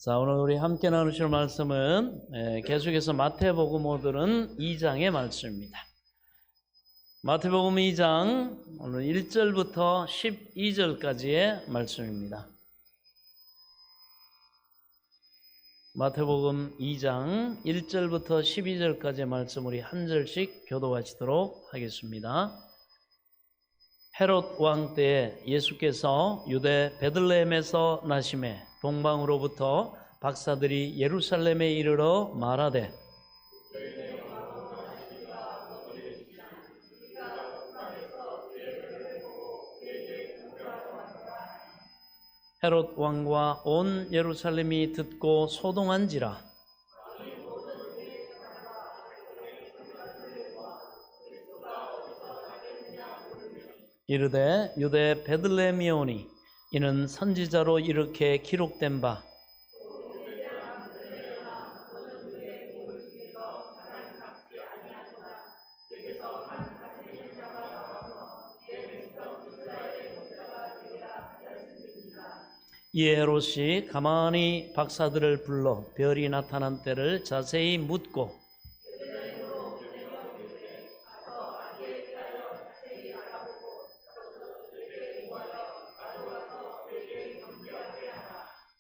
자, 오늘 우리 함께 나누실 말씀은 계속해서 마태복음 오늘은 2장의 말씀입니다. 마태복음 2장 오늘 1절부터 12절까지의 말씀입니다. 마태복음 2장 1절부터 12절까지의 말씀 우리 한 절씩 교독하시도록 하겠습니다. 헤롯 왕 때에 예수께서 유대 베들레헴에서 나심에 동방으로부터 박사들이 예루살렘에 이르러 말하되 헤롯 왕과 온 예루살렘이 듣고 소동한지라 이르되 유대 베들레헴이오니 이는 선지자로 이렇게 기록된 바 이에 헤롯이 가만히 박사들을 불러 별이 나타난 때를 자세히 묻고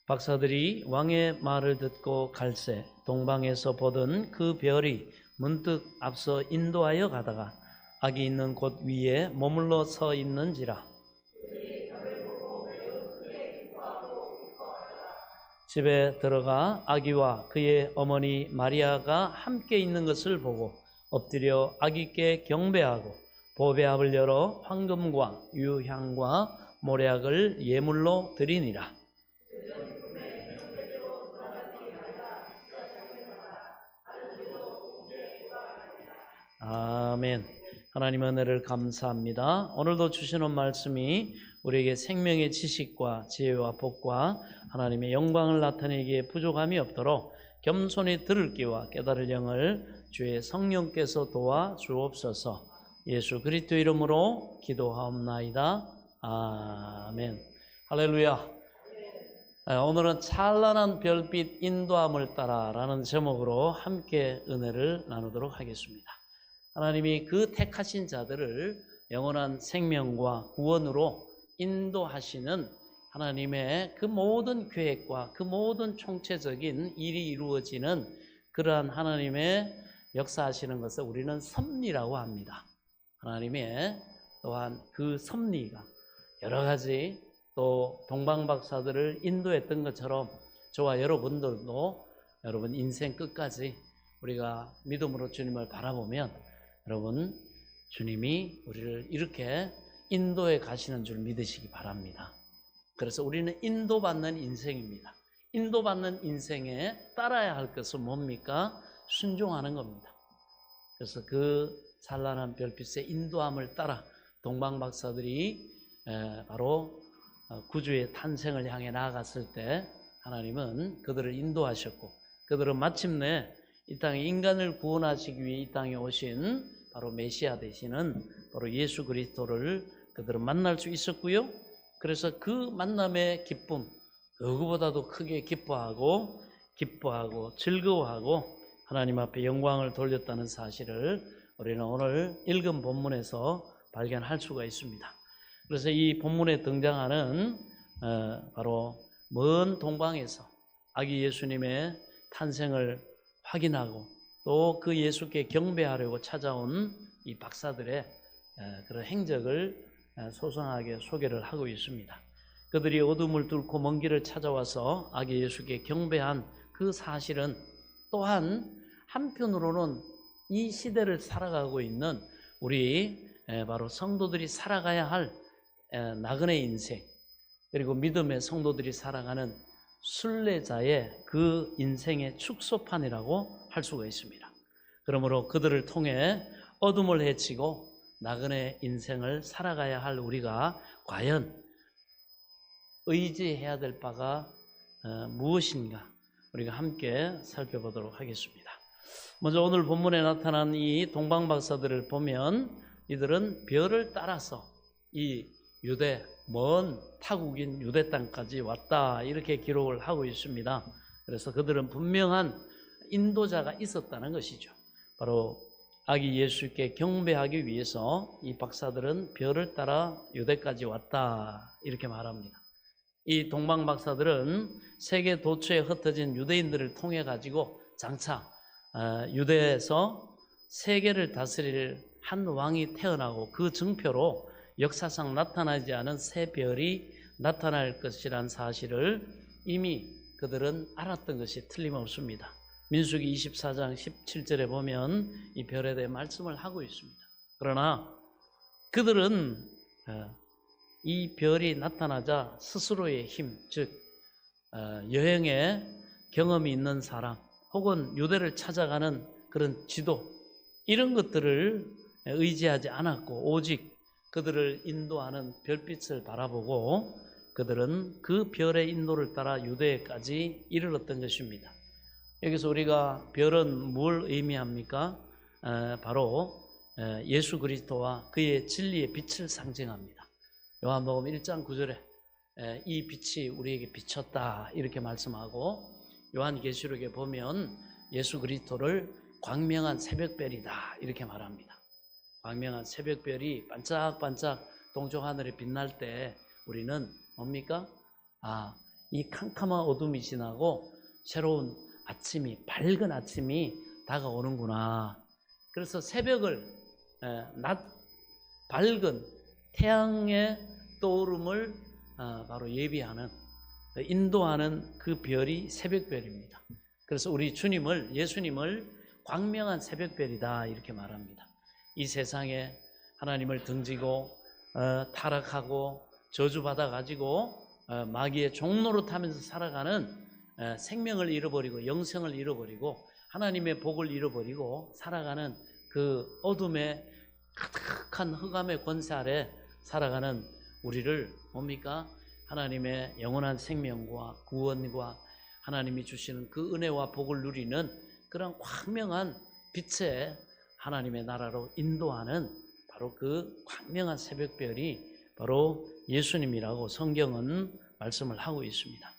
박사들이 왕의 말을 듣고 갈새 동방에서 보던 그 별이 문득 앞서 인도하여 가다가 아기 있는 곳 위에 머물러 서 있는지라 집에 들어가 아기와 그의 어머니 마리아가 함께 있는 것을 보고 엎드려 아기께 경배하고 보배압을 열어 황금과 유향과 모략을 예물로 드리니라. 아멘. 하나님 은혜를 감사합니다. 오늘도 주시는 말씀이 우리에게 생명의 지식과 지혜와 복과 하나님의 영광을 나타내기에 부족함이 없도록 겸손히 들을 귀와 깨달을 영을 주의 성령께서 도와 주옵소서. 예수 그리스도 이름으로 기도하옵나이다. 아멘. 할렐루야. 오늘은 찬란한 별빛 인도함을 따라라는 제목으로 함께 은혜를 나누도록 하겠습니다. 하나님이 그 택하신 자들을 영원한 생명과 구원으로 인도하시는 하나님의 그 모든 계획과 그 모든 총체적인 일이 이루어지는 그러한 하나님의 역사하시는 것을 우리는 섭리라고 합니다. 하나님의 또한 그 섭리가 여러 가지 또 동방박사들을 인도했던 것처럼 저와 여러분들도 여러분 인생 끝까지 우리가 믿음으로 주님을 바라보면 여러분 주님이 우리를 이렇게 인도에 가시는 줄 믿으시기 바랍니다. 그래서 우리는 인도받는 인생입니다. 인도받는 인생에 따라야 할 것은 뭡니까? 순종하는 겁니다. 그래서 그 찬란한 별빛의 인도함을 따라 동방박사들이 바로 구주의 탄생을 향해 나아갔을 때 하나님은 그들을 인도하셨고 그들은 마침내 이 땅에 인간을 구원하시기 위해 이 땅에 오신 바로 메시아 되시는 바로 예수 그리스도를 그들은 만날 수 있었고요. 그래서 그 만남의 기쁨 누구보다도 크게 기뻐하고 즐거워하고 하나님 앞에 영광을 돌렸다는 사실을 우리는 오늘 읽은 본문에서 발견할 수가 있습니다. 그래서 이 본문에 등장하는 바로 먼 동방에서 아기 예수님의 탄생을 확인하고 또 그 예수께 경배하려고 찾아온 이 박사들의 그런 행적을 소상하게 소개를 하고 있습니다. 그들이 어둠을 뚫고 먼 길을 찾아와서 아기 예수께 경배한 그 사실은 또한 한편으로는 이 시대를 살아가고 있는 우리 바로 성도들이 살아가야 할 나그네 인생 그리고 믿음의 성도들이 살아가는 순례자의 그 인생의 축소판이라고 할 수가 있습니다. 그러므로 그들을 통해 어둠을 헤치고 나그네 인생을 살아가야 할 우리가 과연 의지해야 될 바가 무엇인가 우리가 함께 살펴보도록 하겠습니다. 먼저 오늘 본문에 나타난 이 동방박사들을 보면 이들은 별을 따라서 이 유대 먼 타국인 유대 땅까지 왔다 이렇게 기록을 하고 있습니다. 그래서 그들은 분명한 인도자가 있었다는 것이죠. 바로 아기 예수께 경배하기 위해서 이 박사들은 별을 따라 유대까지 왔다 이렇게 말합니다. 이 동방 박사들은 세계 도처에 흩어진 유대인들을 통해 가지고 장차 유대에서 세계를 다스릴 한 왕이 태어나고 그 증표로 역사상 나타나지 않은 새 별이 나타날 것이란 사실을 이미 그들은 알았던 것이 틀림없습니다. 민수기 24장 17절에 보면 이 별에 대해 말씀을 하고 있습니다. 그러나 그들은 이 별이 나타나자 스스로의 힘, 즉 여행의 경험이 있는 사람 혹은 유대를 찾아가는 그런 지도 이런 것들을 의지하지 않았고 오직 그들을 인도하는 별빛을 바라보고 그들은 그 별의 인도를 따라 유대까지 이르렀던 것입니다. 여기서 우리가 별은 뭘 의미합니까? 바로 예수 그리스도와 그의 진리의 빛을 상징합니다. 요한복음 1장 9절에 이 빛이 우리에게 비쳤다 이렇게 말씀하고 요한계시록에 보면 예수 그리스도를 광명한 새벽별이다 이렇게 말합니다. 광명한 새벽별이 반짝반짝 동쪽 하늘에 빛날 때 우리는 뭡니까? 이 캄캄한 어둠이 지나고 새로운 아침이 밝은 아침이 다가오는구나. 그래서 새벽을 밝은 태양의 떠오름을 바로 예비하는 인도하는 그 별이 새벽별입니다. 그래서 우리 예수님을 광명한 새벽별이다 이렇게 말합니다. 이 세상에 하나님을 등지고 타락하고 저주받아 가지고 마귀의 종로로 타면서 살아가는 생명을 잃어버리고 영생을 잃어버리고 하나님의 복을 잃어버리고 살아가는 그 어둠의 가득한 흑암의 권세 아래 살아가는 우리를 뭡니까? 하나님의 영원한 생명과 구원과 하나님이 주시는 그 은혜와 복을 누리는 그런 광명한 빛의 하나님의 나라로 인도하는 바로 그 광명한 새벽별이 바로 예수님이라고 성경은 말씀을 하고 있습니다.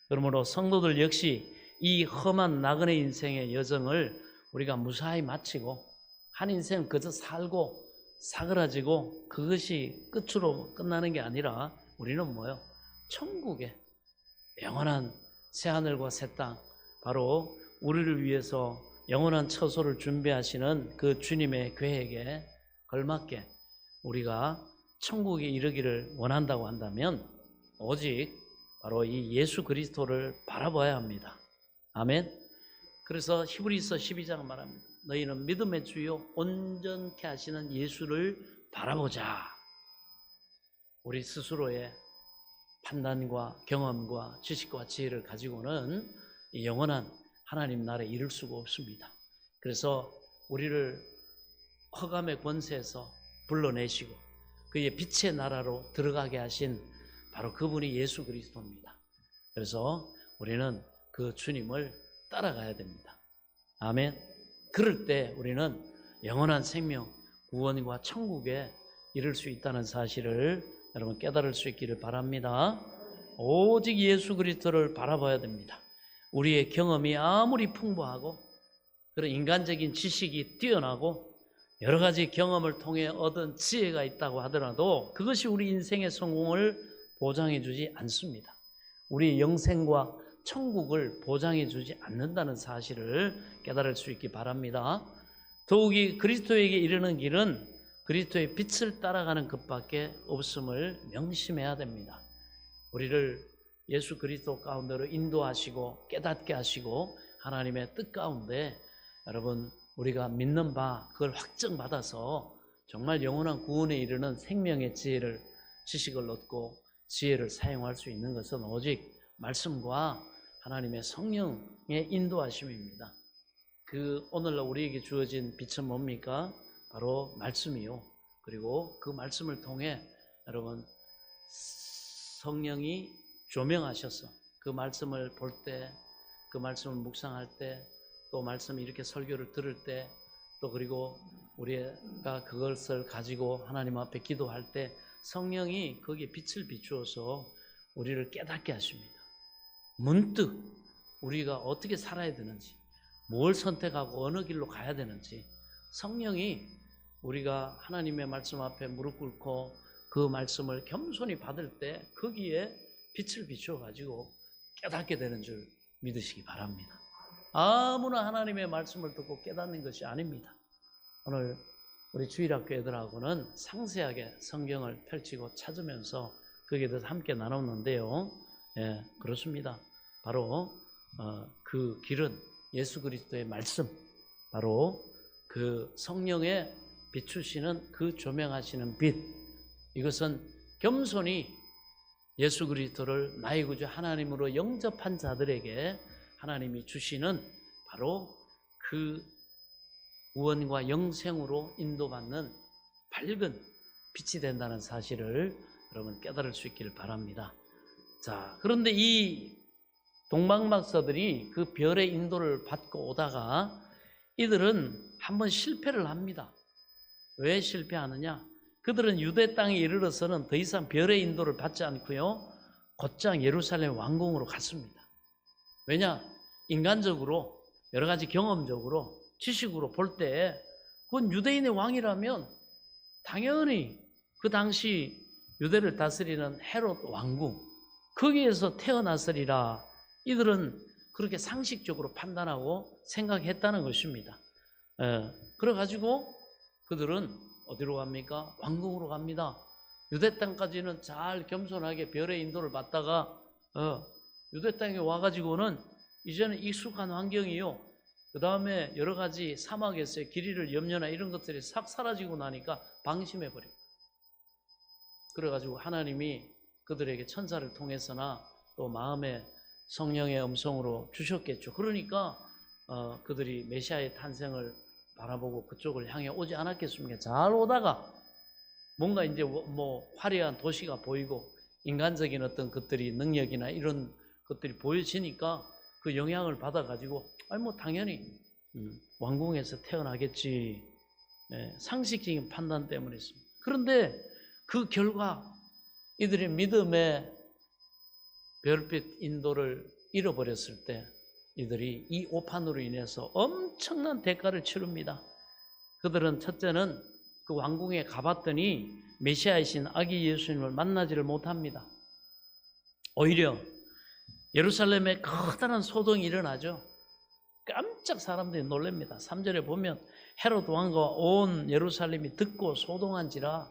그러므로 성도들 역시 이 험한 나그네 인생의 여정을 우리가 무사히 마치고 한 인생 그저 살고 사그라지고 그것이 끝으로 끝나는 게 아니라 우리는 뭐요? 천국에 영원한 새하늘과 새 땅 바로 우리를 위해서 영원한 처소를 준비하시는 그 주님의 계획에 걸맞게 우리가 천국에 이르기를 원한다고 한다면 오직 바로 이 예수 그리스도를 바라봐야 합니다. 아멘. 그래서 히브리서 12장 말합니다. 너희는 믿음의 주요 온전케 하시는 예수를 바라보자. 우리 스스로의 판단과 경험과 지식과 지혜를 가지고는 이 영원한 하나님 나라에 이를 수가 없습니다. 그래서 우리를 흑암의 권세에서 불러내시고 그의 빛의 나라로 들어가게 하신 바로 그분이 예수 그리스도입니다. 그래서 우리는 그 주님을 따라가야 됩니다. 아멘. 그럴 때 우리는 영원한 생명, 구원과 천국에 이를 수 있다는 사실을 여러분 깨달을 수 있기를 바랍니다. 오직 예수 그리스도를 바라봐야 됩니다. 우리의 경험이 아무리 풍부하고 그런 인간적인 지식이 뛰어나고 여러 가지 경험을 통해 얻은 지혜가 있다고 하더라도 그것이 우리 인생의 성공을 보장해 주지 않습니다. 우리의 영생과 천국을 보장해 주지 않는다는 사실을 깨달을 수 있기 바랍니다. 더욱이 그리스도에게 이르는 길은 그리스도의 빛을 따라가는 것밖에 없음을 명심해야 됩니다. 우리를 예수 그리스도 가운데로 인도하시고 깨닫게 하시고 하나님의 뜻 가운데 여러분 우리가 믿는 바 그걸 확정받아서 정말 영원한 구원에 이르는 생명의 지식을 얻고 지혜를 사용할 수 있는 것은 오직 말씀과 하나님의 성령의 인도하심입니다. 그 오늘날 우리에게 주어진 빛은 뭡니까? 바로 말씀이요. 그리고 그 말씀을 통해 여러분 성령이 조명하셔서 그 말씀을 볼 때, 그 말씀을 묵상할 때, 또 말씀을 이렇게 설교를 들을 때, 또 그리고 우리가 그것을 가지고 하나님 앞에 기도할 때 성령이 거기에 빛을 비추어서 우리를 깨닫게 하십니다. 문득 우리가 어떻게 살아야 되는지, 뭘 선택하고 어느 길로 가야 되는지 성령이 우리가 하나님의 말씀 앞에 무릎 꿇고 그 말씀을 겸손히 받을 때 거기에 빛을 비추어 가지고 깨닫게 되는 줄 믿으시기 바랍니다. 아무나 하나님의 말씀을 듣고 깨닫는 것이 아닙니다. 오늘 우리 주일학교 애들하고는 상세하게 성경을 펼치고 찾으면서 거기에 대해서 함께 나눴는데요. 예, 그렇습니다. 바로 그 길은 예수 그리스도의 말씀, 바로 그 성령의 비추시는 그 조명하시는 빛, 이것은 겸손히 예수 그리스도를 나의 구주 하나님으로 영접한 자들에게 하나님이 주시는 바로 그 구원과 영생으로 인도받는 밝은 빛이 된다는 사실을 여러분 깨달을 수 있기를 바랍니다. 자, 그런데 이 동방박사들이 그 별의 인도를 받고 오다가 이들은 한번 실패를 합니다. 왜 실패하느냐? 그들은 유대 땅에 이르러서는 더 이상 별의 인도를 받지 않고요, 곧장 예루살렘 왕궁으로 갔습니다. 왜냐? 인간적으로 여러 가지 경험적으로 지식으로 볼 때 그건 유대인의 왕이라면 당연히 그 당시 유대를 다스리는 헤롯 왕궁 거기에서 태어났으리라 이들은 그렇게 상식적으로 판단하고 생각했다는 것입니다. 그래가지고 그들은 어디로 갑니까? 왕궁으로 갑니다. 유대 땅까지는 잘 겸손하게 별의 인도를 받다가 유대 땅에 와가지고는 이제는 익숙한 환경이요, 그 다음에 여러 가지 사막에서의 길이를 염려나 이런 것들이 싹 사라지고 나니까 방심해버립니다. 그래가지고 하나님이 그들에게 천사를 통해서나 또 마음에 성령의 음성으로 주셨겠죠. 그러니까 그들이 메시아의 탄생을 바라보고 그쪽을 향해 오지 않았겠습니까? 잘 오다가 뭔가 이제 뭐 화려한 도시가 보이고 인간적인 어떤 것들이 능력이나 이런 것들이 보여지니까 그 영향을 받아가지고 뭐 당연히 왕궁에서 태어나겠지, 상식적인 판단 때문에 있습니다. 그런데 그 결과 이들의 믿음의 별빛 인도를 잃어버렸을 때 이들이 이 오판으로 인해서 엄청난 대가를 치릅니다. 그들은 첫째는 그 왕궁에 가봤더니 메시아이신 아기 예수님을 만나지를 못합니다. 오히려 예루살렘에 커다란 소동이 일어나죠. 깜짝 사람들이 놀랍니다. 3절에 보면 헤롯 왕과 온 예루살렘이 듣고 소동한지라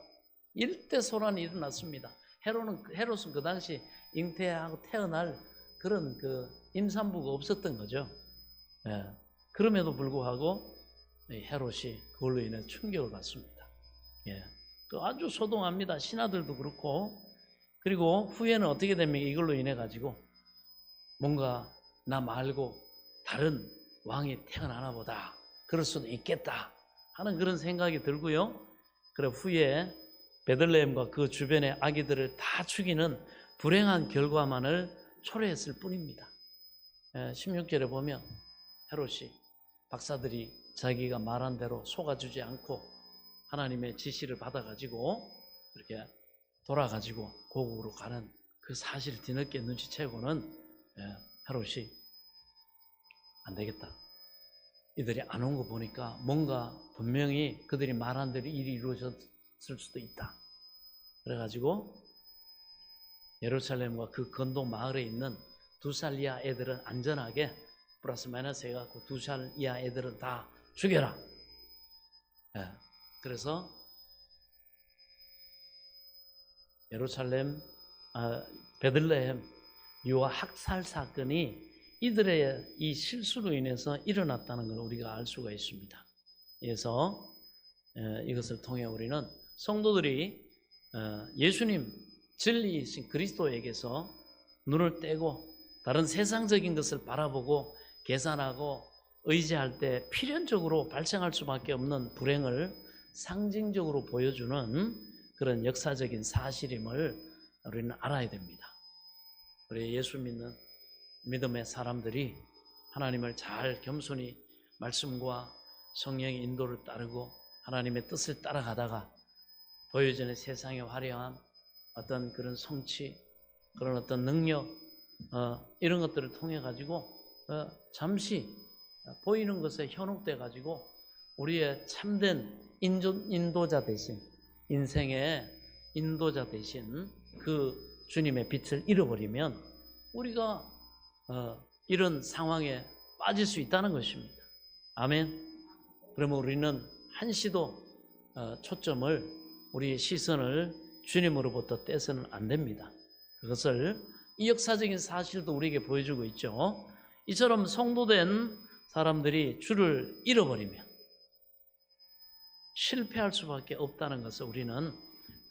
일대소란이 일어났습니다. 헤롯은 그 당시 잉태하고 태어날 그런 그 임산부가 없었던 거죠. 그럼에도 불구하고 헤롯이 그걸로 인해 충격을 받습니다. 아주 소동합니다. 신하들도 그렇고. 그리고 후에는 어떻게 됩니까? 이걸로 인해 가지고 뭔가 나 말고 다른 왕이 태어나나 보다, 그럴 수도 있겠다 하는 그런 생각이 들고요. 그래 후에 베들레헴과 그 주변의 아기들을 다 죽이는 불행한 결과만을 초래했을 뿐입니다. 16절에 보면 헤롯이 박사들이 자기가 말한 대로 속아주지 않고 하나님의 지시를 받아가지고 이렇게 돌아가지고 고국으로 가는 그 사실을 뒤늦게 눈치채고는 헤롯이 안 되겠다, 이들이 안 온 거 보니까 뭔가 분명히 그들이 말한 대로 일이 이루어졌을 수도 있다. 그래가지고 예루살렘과 그 건동 마을에 있는 2살 이하 애들은 안전하게 플러스 마이너스 해갖고 2살 이하 애들은 다 죽여라. 그래서 예루살렘, 베들레헴 유아 학살 사건이 이들의 이 실수로 인해서 일어났다는 걸 우리가 알 수가 있습니다. 그래서 이것을 통해 우리는 성도들이 예수님 진리이신 그리스도에게서 눈을 떼고 다른 세상적인 것을 바라보고 계산하고 의지할 때 필연적으로 발생할 수밖에 없는 불행을 상징적으로 보여주는 그런 역사적인 사실임을 우리는 알아야 됩니다. 우리 예수 믿는 믿음의 사람들이 하나님을 잘 겸손히 말씀과 성령의 인도를 따르고 하나님의 뜻을 따라가다가 보여지는 세상의 화려한 어떤 그런 성취, 그런 어떤 능력, 이런 것들을 통해 가지고 잠시 보이는 것에 현혹돼 가지고 우리의 참된 인도자 대신, 인생의 인도자 대신 그 주님의 빛을 잃어버리면 우리가 이런 상황에 빠질 수 있다는 것입니다. 아멘. 그러면 우리는 한시도 초점을, 우리의 시선을 주님으로부터 떼서는 안 됩니다. 그것을 이 역사적인 사실도 우리에게 보여주고 있죠. 이처럼 성도된 사람들이 주를 잃어버리면 실패할 수밖에 없다는 것을 우리는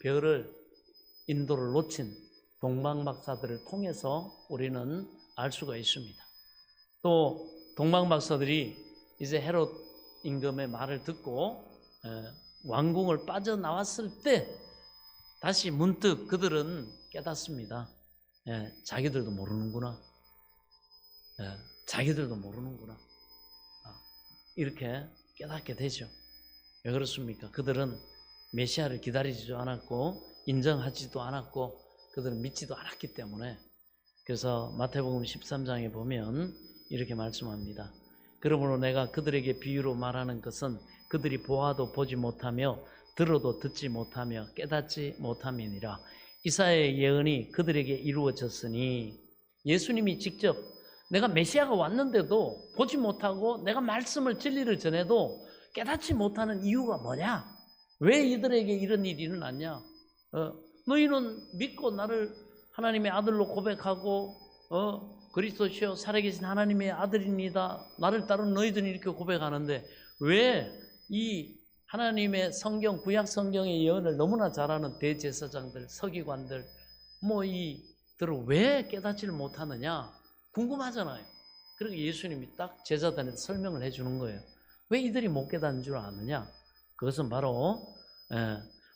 별을, 인도를 놓친 동방박사들을 통해서 우리는 알 수가 있습니다. 또 동방박사들이 이제 헤롯 임금의 말을 듣고 왕궁을 빠져나왔을 때 다시 문득 그들은 깨닫습니다. 자기들도 모르는구나. 자기들도 모르는구나. 이렇게 깨닫게 되죠. 왜 그렇습니까? 그들은 메시아를 기다리지도 않았고 인정하지도 않았고 그들은 믿지도 않았기 때문에. 그래서 마태복음 13장에 보면 이렇게 말씀합니다. 그러므로 내가 그들에게 비유로 말하는 것은 그들이 보아도 보지 못하며 들어도 듣지 못하며 깨닫지 못함이니라. 이사야의 예언이 그들에게 이루어졌으니, 예수님이 직접 내가 메시아가 왔는데도 보지 못하고 내가 말씀을, 진리를 전해도 깨닫지 못하는 이유가 뭐냐? 왜 이들에게 이런 일이 일어났냐? 너희는 믿고 나를 하나님의 아들로 고백하고 그리스도시요 살아계신 하나님의 아들입니다, 나를 따르는 너희들이 이렇게 고백하는데 왜 이 하나님의 성경, 구약 성경의 예언을 너무나 잘 아는 대제사장들, 서기관들 이들을 왜 깨닫지를 못하느냐 궁금하잖아요. 그리고 예수님이 딱 제자들한테 설명을 해주는 거예요. 왜 이들이 못 깨닫는 줄 아느냐? 그것은 바로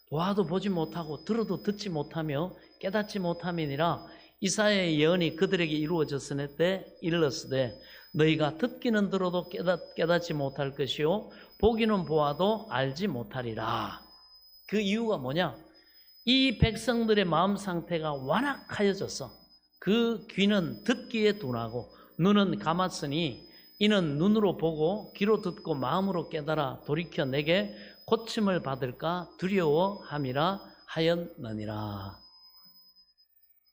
보아도 보지 못하고 들어도 듣지 못하며 깨닫지 못함이니라. 이사야의 예언이 그들에게 이루어졌으니 때 일렀으되 너희가 듣기는 들어도 깨닫지 못할 것이요 보기는 보아도 알지 못하리라. 그 이유가 뭐냐? 이 백성들의 마음 상태가 완악하여졌어. 그 귀는 듣기에 둔하고 눈은 감았으니 이는 눈으로 보고 귀로 듣고 마음으로 깨달아 돌이켜 내게 고침을 받을까 두려워함이라 하였느니라.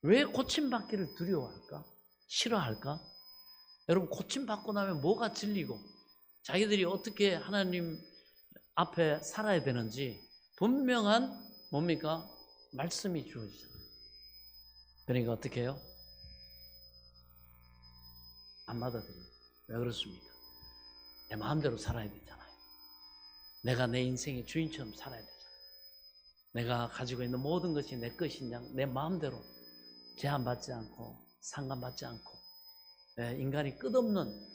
왜 고침받기를 두려워할까? 싫어할까? 여러분, 고침받고 나면 뭐가 진리고 자기들이 어떻게 하나님 앞에 살아야 되는지 분명한 뭡니까? 말씀이 주어지잖아요. 그러니까 어떻게 해요? 안 받아들여요. 왜 그렇습니까? 내 마음대로 살아야 되잖아요. 내가 내 인생의 주인처럼 살아야 되잖아요. 내가 가지고 있는 모든 것이 내 것인 양 내 마음대로 제한받지 않고 상관받지 않고 인간이 끝없는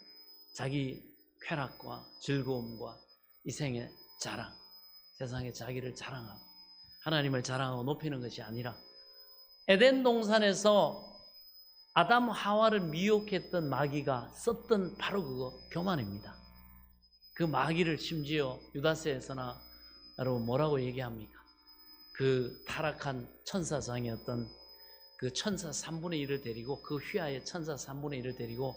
자기 쾌락과 즐거움과 이 생의 자랑, 세상의 자기를 자랑하고 하나님을 자랑하고 높이는 것이 아니라 에덴 동산에서 아담 하와를 미혹했던 마귀가 썼던 바로 그거 교만입니다. 그 마귀를 심지어 유다서에서나 여러분 뭐라고 얘기합니까? 그 타락한 천사장이었던 그 천사 3분의 1을 데리고, 그 휘하의 천사 3분의 1을 데리고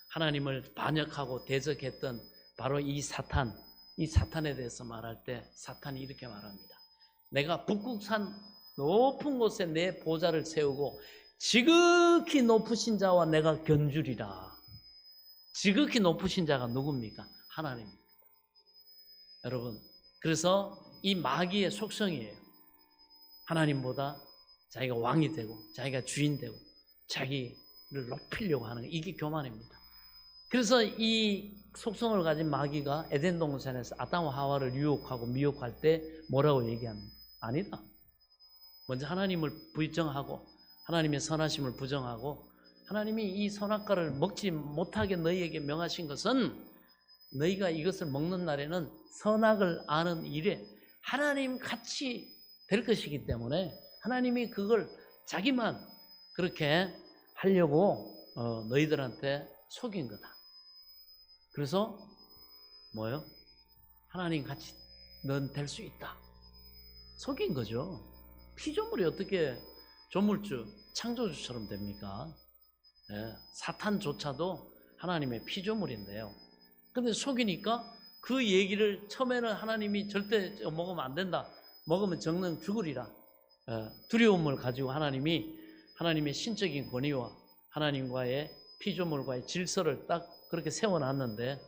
하나님을 반역하고 대적했던 바로 이 사탄에 대해서 말할 때 사탄이 이렇게 말합니다. 내가 북극산 높은 곳에 내 보좌를 세우고 지극히 높으신 자와 내가 견주리라. 지극히 높으신 자가 누굽니까? 하나님입니다. 여러분, 그래서 이 마귀의 속성이에요. 하나님보다 자기가 왕이 되고 자기가 주인 되고 자기를 높이려고 하는 거, 이게 교만입니다. 그래서 이 속성을 가진 마귀가 에덴 동산에서 아담과 하와를 유혹하고 미혹할 때 뭐라고 얘기합니까? 아니다. 먼저 하나님을 부정하고 하나님의 선하심을 부정하고 하나님이 이 선악과를 먹지 못하게 너희에게 명하신 것은 너희가 이것을 먹는 날에는 선악을 아는 일에 하나님 같이 될 것이기 때문에 하나님이 그걸 자기만 그렇게 하려고 너희들한테 속인 거다. 그래서 뭐요? 하나님 같이 넌 될 수 있다. 속인 거죠. 피조물이 어떻게 조물주, 창조주처럼 됩니까? 사탄조차도 하나님의 피조물인데요. 근데 속이니까 그 얘기를 처음에는 하나님이 절대 먹으면 안 된다. 먹으면 정령 죽으리라. 두려움을 가지고 하나님의 신적인 권위와 하나님과의 피조물과의 질서를 딱 그렇게 세워놨는데,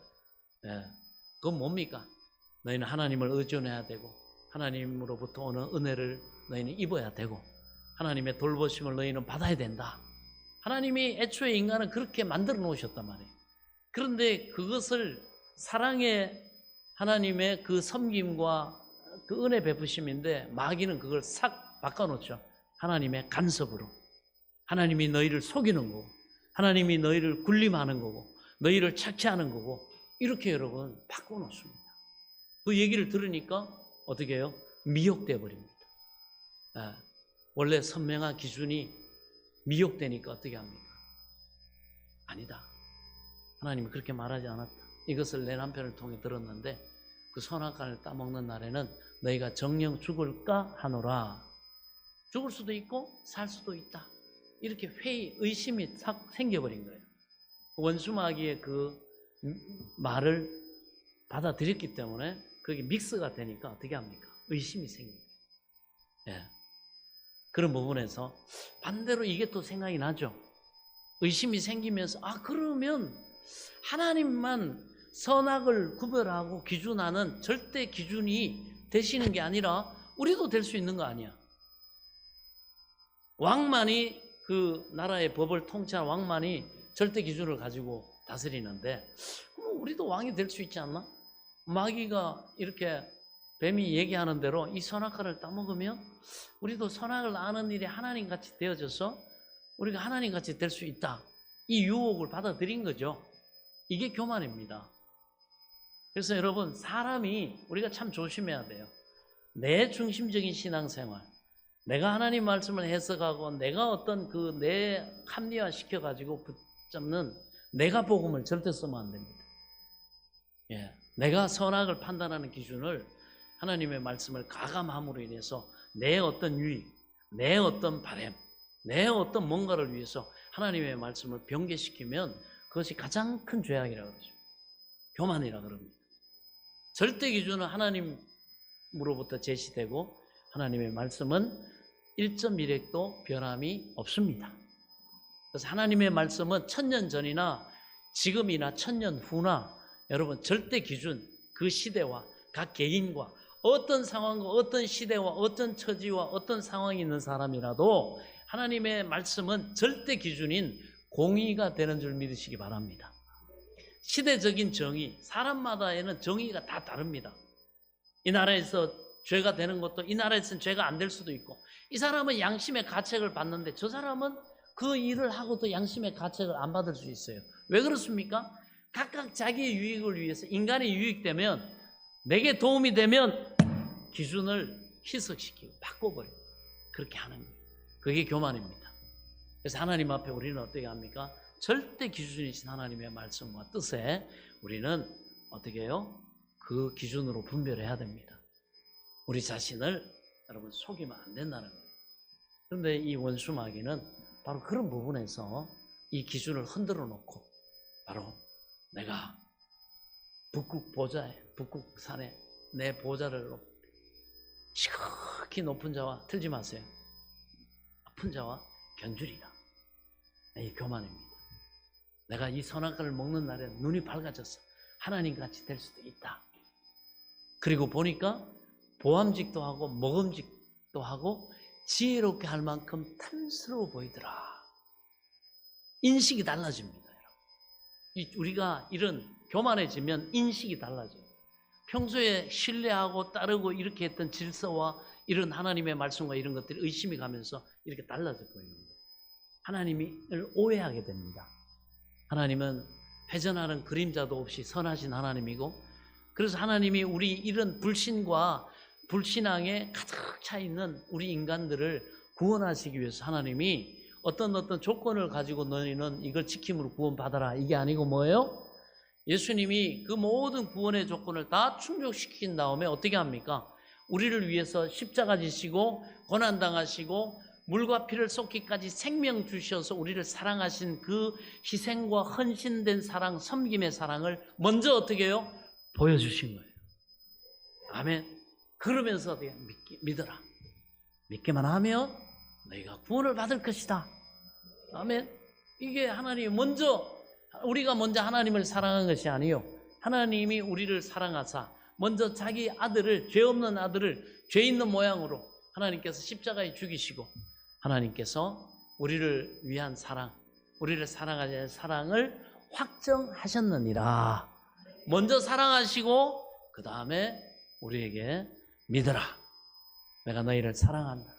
그건 뭡니까? 너희는 하나님을 의존해야 되고 하나님으로부터 오는 은혜를 너희는 입어야 되고 하나님의 돌보심을 너희는 받아야 된다. 하나님이 애초에 인간을 그렇게 만들어 놓으셨단 말이에요. 그런데 그것을 사랑의 하나님의 그 섬김과 그 은혜 베푸심인데 마귀는 그걸 싹 바꿔놓죠. 하나님의 간섭으로. 하나님이 너희를 속이는 거고 하나님이 너희를 군림하는 거고 너희를 착취하는 거고 이렇게 여러분 바꿔놓습니다. 그 얘기를 들으니까 어떻게 해요? 미혹돼 버립니다. 원래 선명한 기준이 미혹되니까 어떻게 합니까? 아니다. 하나님이 그렇게 말하지 않았다. 이것을 내 남편을 통해 들었는데 그 선악과를 따먹는 날에는 너희가 정령 죽을까 하노라. 죽을 수도 있고 살 수도 있다. 이렇게 의심이 싹 생겨버린 거예요. 원수마귀의 그 말을 받아들였기 때문에 그게 믹스가 되니까 어떻게 합니까? 의심이 생깁니다. 그런 부분에서 반대로 이게 또 생각이 나죠. 의심이 생기면서 그러면 하나님만 선악을 구별하고 기준하는 절대 기준이 되시는 게 아니라 우리도 될 수 있는 거 아니야. 왕만이 그 나라의 법을 통치한 왕만이 절대 기준을 가지고 다스리는데 그럼 우리도 왕이 될 수 있지 않나? 마귀가 이렇게 뱀이 얘기하는 대로 이 선악과를 따먹으면 우리도 선악을 아는 일이 하나님같이 되어져서 우리가 하나님같이 될 수 있다. 이 유혹을 받아들인 거죠. 이게 교만입니다. 그래서 여러분 사람이 우리가 참 조심해야 돼요. 내 중심적인 신앙생활, 내가 하나님 말씀을 해석하고 내가 어떤 그 내 합리화 시켜가지고 붙잡는 내가 복음을 절대 쓰면 안 됩니다. 내가 선악을 판단하는 기준을 하나님의 말씀을 가감함으로 인해서 내 어떤 유익, 내 어떤 바램, 내 어떤 뭔가를 위해서 하나님의 말씀을 변개시키면 그것이 가장 큰 죄악이라고 그러죠. 교만이라고 그럽니다. 절대 기준은 하나님으로부터 제시되고 하나님의 말씀은 1.1핵도 변함이 없습니다. 그래서 하나님의 말씀은 1000년 전이나 지금이나 1000년 후나 여러분 절대 기준, 그 시대와 각 개인과 어떤 상황과 어떤 시대와 어떤 처지와 어떤 상황이 있는 사람이라도 하나님의 말씀은 절대 기준인 공의가 되는 줄 믿으시기 바랍니다. 시대적인 정의, 사람마다에는 정의가 다 다릅니다. 이 나라에서 죄가 되는 것도 이 나라에서는 죄가 안 될 수도 있고 이 사람은 양심의 가책을 받는데 저 사람은 그 일을 하고도 양심의 가책을 안 받을 수 있어요. 왜 그렇습니까? 각각 자기의 유익을 위해서 인간이 유익되면 내게 도움이 되면 기준을 희석시키고 바꿔버려요. 그렇게 하는 거예요. 그게 교만입니다. 그래서 하나님 앞에 우리는 어떻게 합니까? 절대 기준이신 하나님의 말씀과 뜻에 우리는 어떻게 해요? 그 기준으로 분별해야 됩니다. 우리 자신을 여러분 속이면 안 된다는 거예요. 그런데 이 원수 마귀는 바로 그런 부분에서 이 기준을 흔들어 놓고 바로 내가 북극산에 내 보좌를 지극히 높은 자와 틀지 마세요. 아픈 자와 견주리라. 이 교만입니다. 내가 이 선악과를 먹는 날에 눈이 밝아져서 하나님같이 될 수도 있다. 그리고 보니까 보암직도 하고 먹음직도 하고 지혜롭게 할 만큼 탐스러워 보이더라. 인식이 달라집니다. 여러분. 우리가 이런 교만해지면 인식이 달라져요. 평소에 신뢰하고 따르고 이렇게 했던 질서와 이런 하나님의 말씀과 이런 것들이 의심이 가면서 이렇게 달라져 보이는 거예요. 하나님을 오해하게 됩니다. 하나님은 회전하는 그림자도 없이 선하신 하나님이고 그래서 하나님이 우리 이런 불신과 불신앙에 가득 차 있는 우리 인간들을 구원하시기 위해서 하나님이 어떤 조건을 가지고 너희는 이걸 지킴으로 구원받아라. 이게 아니고 뭐예요? 예수님이 그 모든 구원의 조건을 다 충족시킨 다음에 어떻게 합니까? 우리를 위해서 십자가 지시고 고난당하시고 물과 피를 쏟기까지 생명 주셔서 우리를 사랑하신 그 희생과 헌신된 사랑, 섬김의 사랑을 먼저 어떻게 해요? 보여주신 거예요. 아멘. 그러면서 믿어라. 믿기만 하면 너희가 구원을 받을 것이다. 아멘. 이게 하나님이 우리가 먼저 하나님을 사랑한 것이 아니요, 하나님이 우리를 사랑하사 먼저 자기 아들을, 죄 없는 아들을 죄 있는 모양으로 하나님께서 십자가에 죽이시고, 하나님께서 우리를 위한 사랑, 우리를 사랑하시는 사랑을 확정하셨느니라. 먼저 사랑하시고 그 다음에 우리에게 믿어라. 내가 너희를 사랑한다.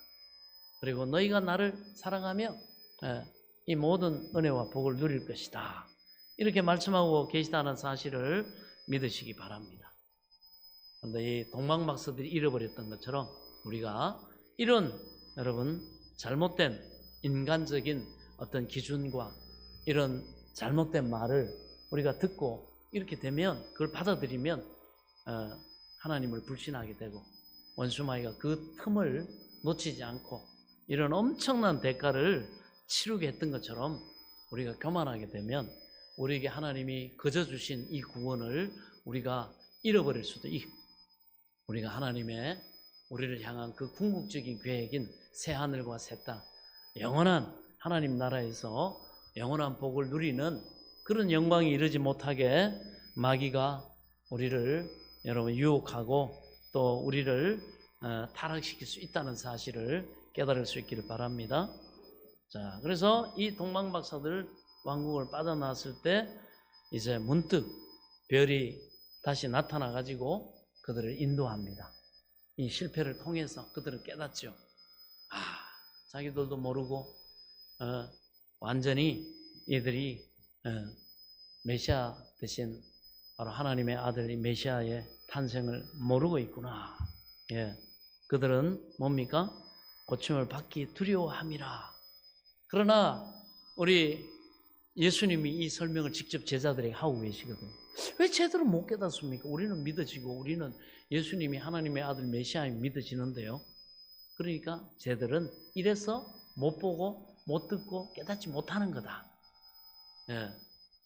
그리고 너희가 나를 사랑하며 이 모든 은혜와 복을 누릴 것이다. 이렇게 말씀하고 계시다는 사실을 믿으시기 바랍니다. 그런데 이 동방박사들이 잃어버렸던 것처럼 우리가 이런, 여러분, 잘못된 인간적인 어떤 기준과 이런 잘못된 말을 우리가 듣고 이렇게 되면, 그걸 받아들이면 하나님을 불신하게 되고 원수마귀가 그 틈을 놓치지 않고 이런 엄청난 대가를 치르게 했던 것처럼 우리가 교만하게 되면 우리에게 하나님이 거저 주신 이 구원을 우리가 잃어버릴 수도 있고, 우리가 하나님의 우리를 향한 그 궁극적인 계획인 새 하늘과 새 땅, 영원한 하나님 나라에서 영원한 복을 누리는 그런 영광이 이르지 못하게 마귀가 우리를, 여러분, 유혹하고 또 우리를 타락시킬 수 있다는 사실을 깨달을 수 있기를 바랍니다. 자, 그래서 이 동방박사들 왕국을 빠져나왔을 때 이제 문득 별이 다시 나타나 가지고 그들을 인도합니다. 이 실패를 통해서 그들은 깨닫죠. 자기들도 모르고 완전히 이들이 메시아 대신 바로 하나님의 아들이 메시아의 탄생을 모르고 있구나. 예, 그들은 뭡니까? 고침을 받기 두려워함이라. 그러나 우리 예수님이 이 설명을 직접 제자들에게 하고 계시거든요. 왜 제대로 못 깨닫습니까? 우리는 믿어지고 우리는 예수님이 하나님의 아들 메시아임이 믿어지는데요. 그러니까 쟤들은 이래서 못 보고 못 듣고 깨닫지 못하는 거다. 예,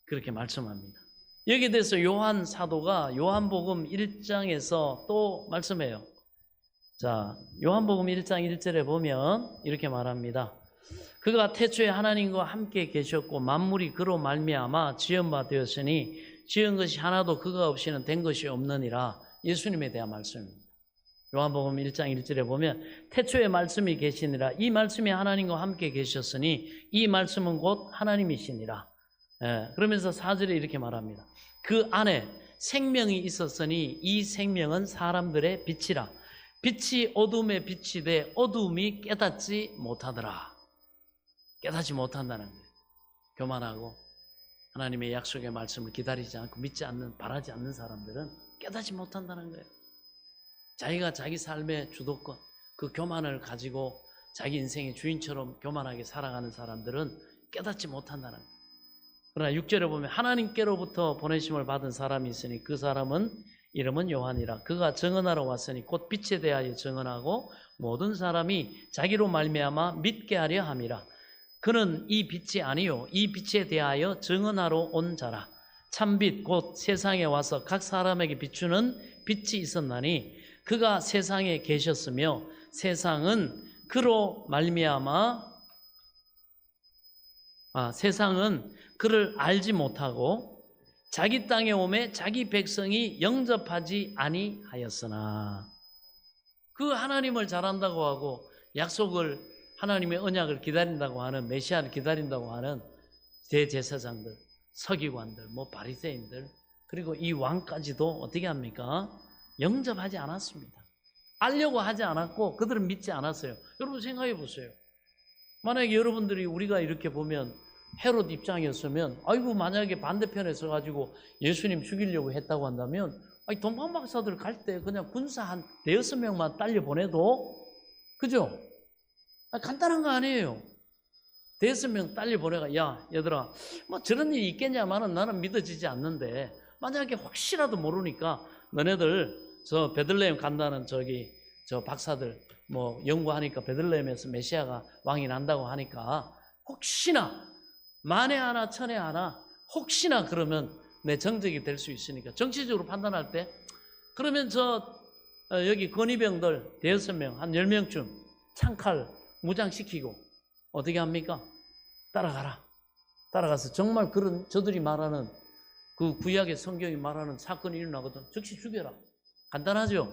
그렇게 말씀합니다. 여기에 대해서 요한 사도가 요한복음 1장에서 또 말씀해요. 자, 요한복음 1장 1절에 보면 이렇게 말합니다. 그가 태초에 하나님과 함께 계셨고 만물이 그로 말미암아 지은 바 되었으니 지은 것이 하나도 그가 없이는 된 것이 없느니라. 예수님에 대한 말씀입니다. 요한복음 1장 1절에 보면 태초에 말씀이 계시니라. 이 말씀이 하나님과 함께 계셨으니 이 말씀은 곧 하나님이시니라. 그러면서 4절에 이렇게 말합니다. 그 안에 생명이 있었으니 이 생명은 사람들의 빛이라. 빛이 어둠에 빛이 돼 어둠이 깨닫지 못하더라. 깨닫지 못한다는 거예요. 교만하고 하나님의 약속의 말씀을 기다리지 않고 믿지 않는, 바라지 않는 사람들은 깨닫지 못한다는 거예요. 자기가 자기 삶의 주도권, 그 교만을 가지고 자기 인생의 주인처럼 교만하게 살아가는 사람들은 깨닫지 못한다는 거예요. 그러나 6절에 보면 하나님께로부터 보내심을 받은 사람이 있으니 그 사람은 이름은 요한이라. 그가 증언하러 왔으니 곧 빛에 대하여 증언하고 모든 사람이 자기로 말미암아 믿게 하려 함이라. 그는 이 빛이 아니요 이 빛에 대하여 증언하러 온 자라. 참빛 곧 세상에 와서 각 사람에게 비추는 빛이 있었나니 그가 세상에 계셨으며 세상은 그로 말미암아 세상은 그를 알지 못하고 자기 땅에 오매 자기 백성이 영접하지 아니하였으나. 그 하나님을 잘한다고 하고 약속을, 하나님의 언약을 기다린다고 하는, 메시아를 기다린다고 하는 대제사장들, 서기관들, 바리새인들, 그리고 이 왕까지도 어떻게 합니까? 영접하지 않았습니다. 알려고 하지 않았고 그들은 믿지 않았어요. 여러분 생각해 보세요. 만약에 여러분들이, 우리가 이렇게 보면 헤롯 입장이었으면, 아이고 만약에 반대편에 서가지고 예수님 죽이려고 했다고 한다면 동방박사들 갈 때 그냥 군사 한 5명만 딸려 보내도, 그죠? 간단한 거 아니에요. 5명 딸려 보내가, 야 얘들아 저런 일이 있겠냐마는 나는 믿어지지 않는데 만약에 혹시라도 모르니까 너네들 저 베들레헴 간다는 저 박사들 뭐 연구하니까 베들레헴에서 메시아가 왕이 난다고 하니까 혹시나 만에 하나 천에 하나 혹시나 그러면 내 정적이 될 수 있으니까 정치적으로 판단할 때 그러면 여기 건의병들 6명 한 10명쯤 창칼 무장시키고 어떻게 합니까? 따라가라. 따라가서 정말 그런 저들이 말하는 그 구약의 성경이 말하는 사건이 일어나거든. 즉시 죽여라. 간단하죠?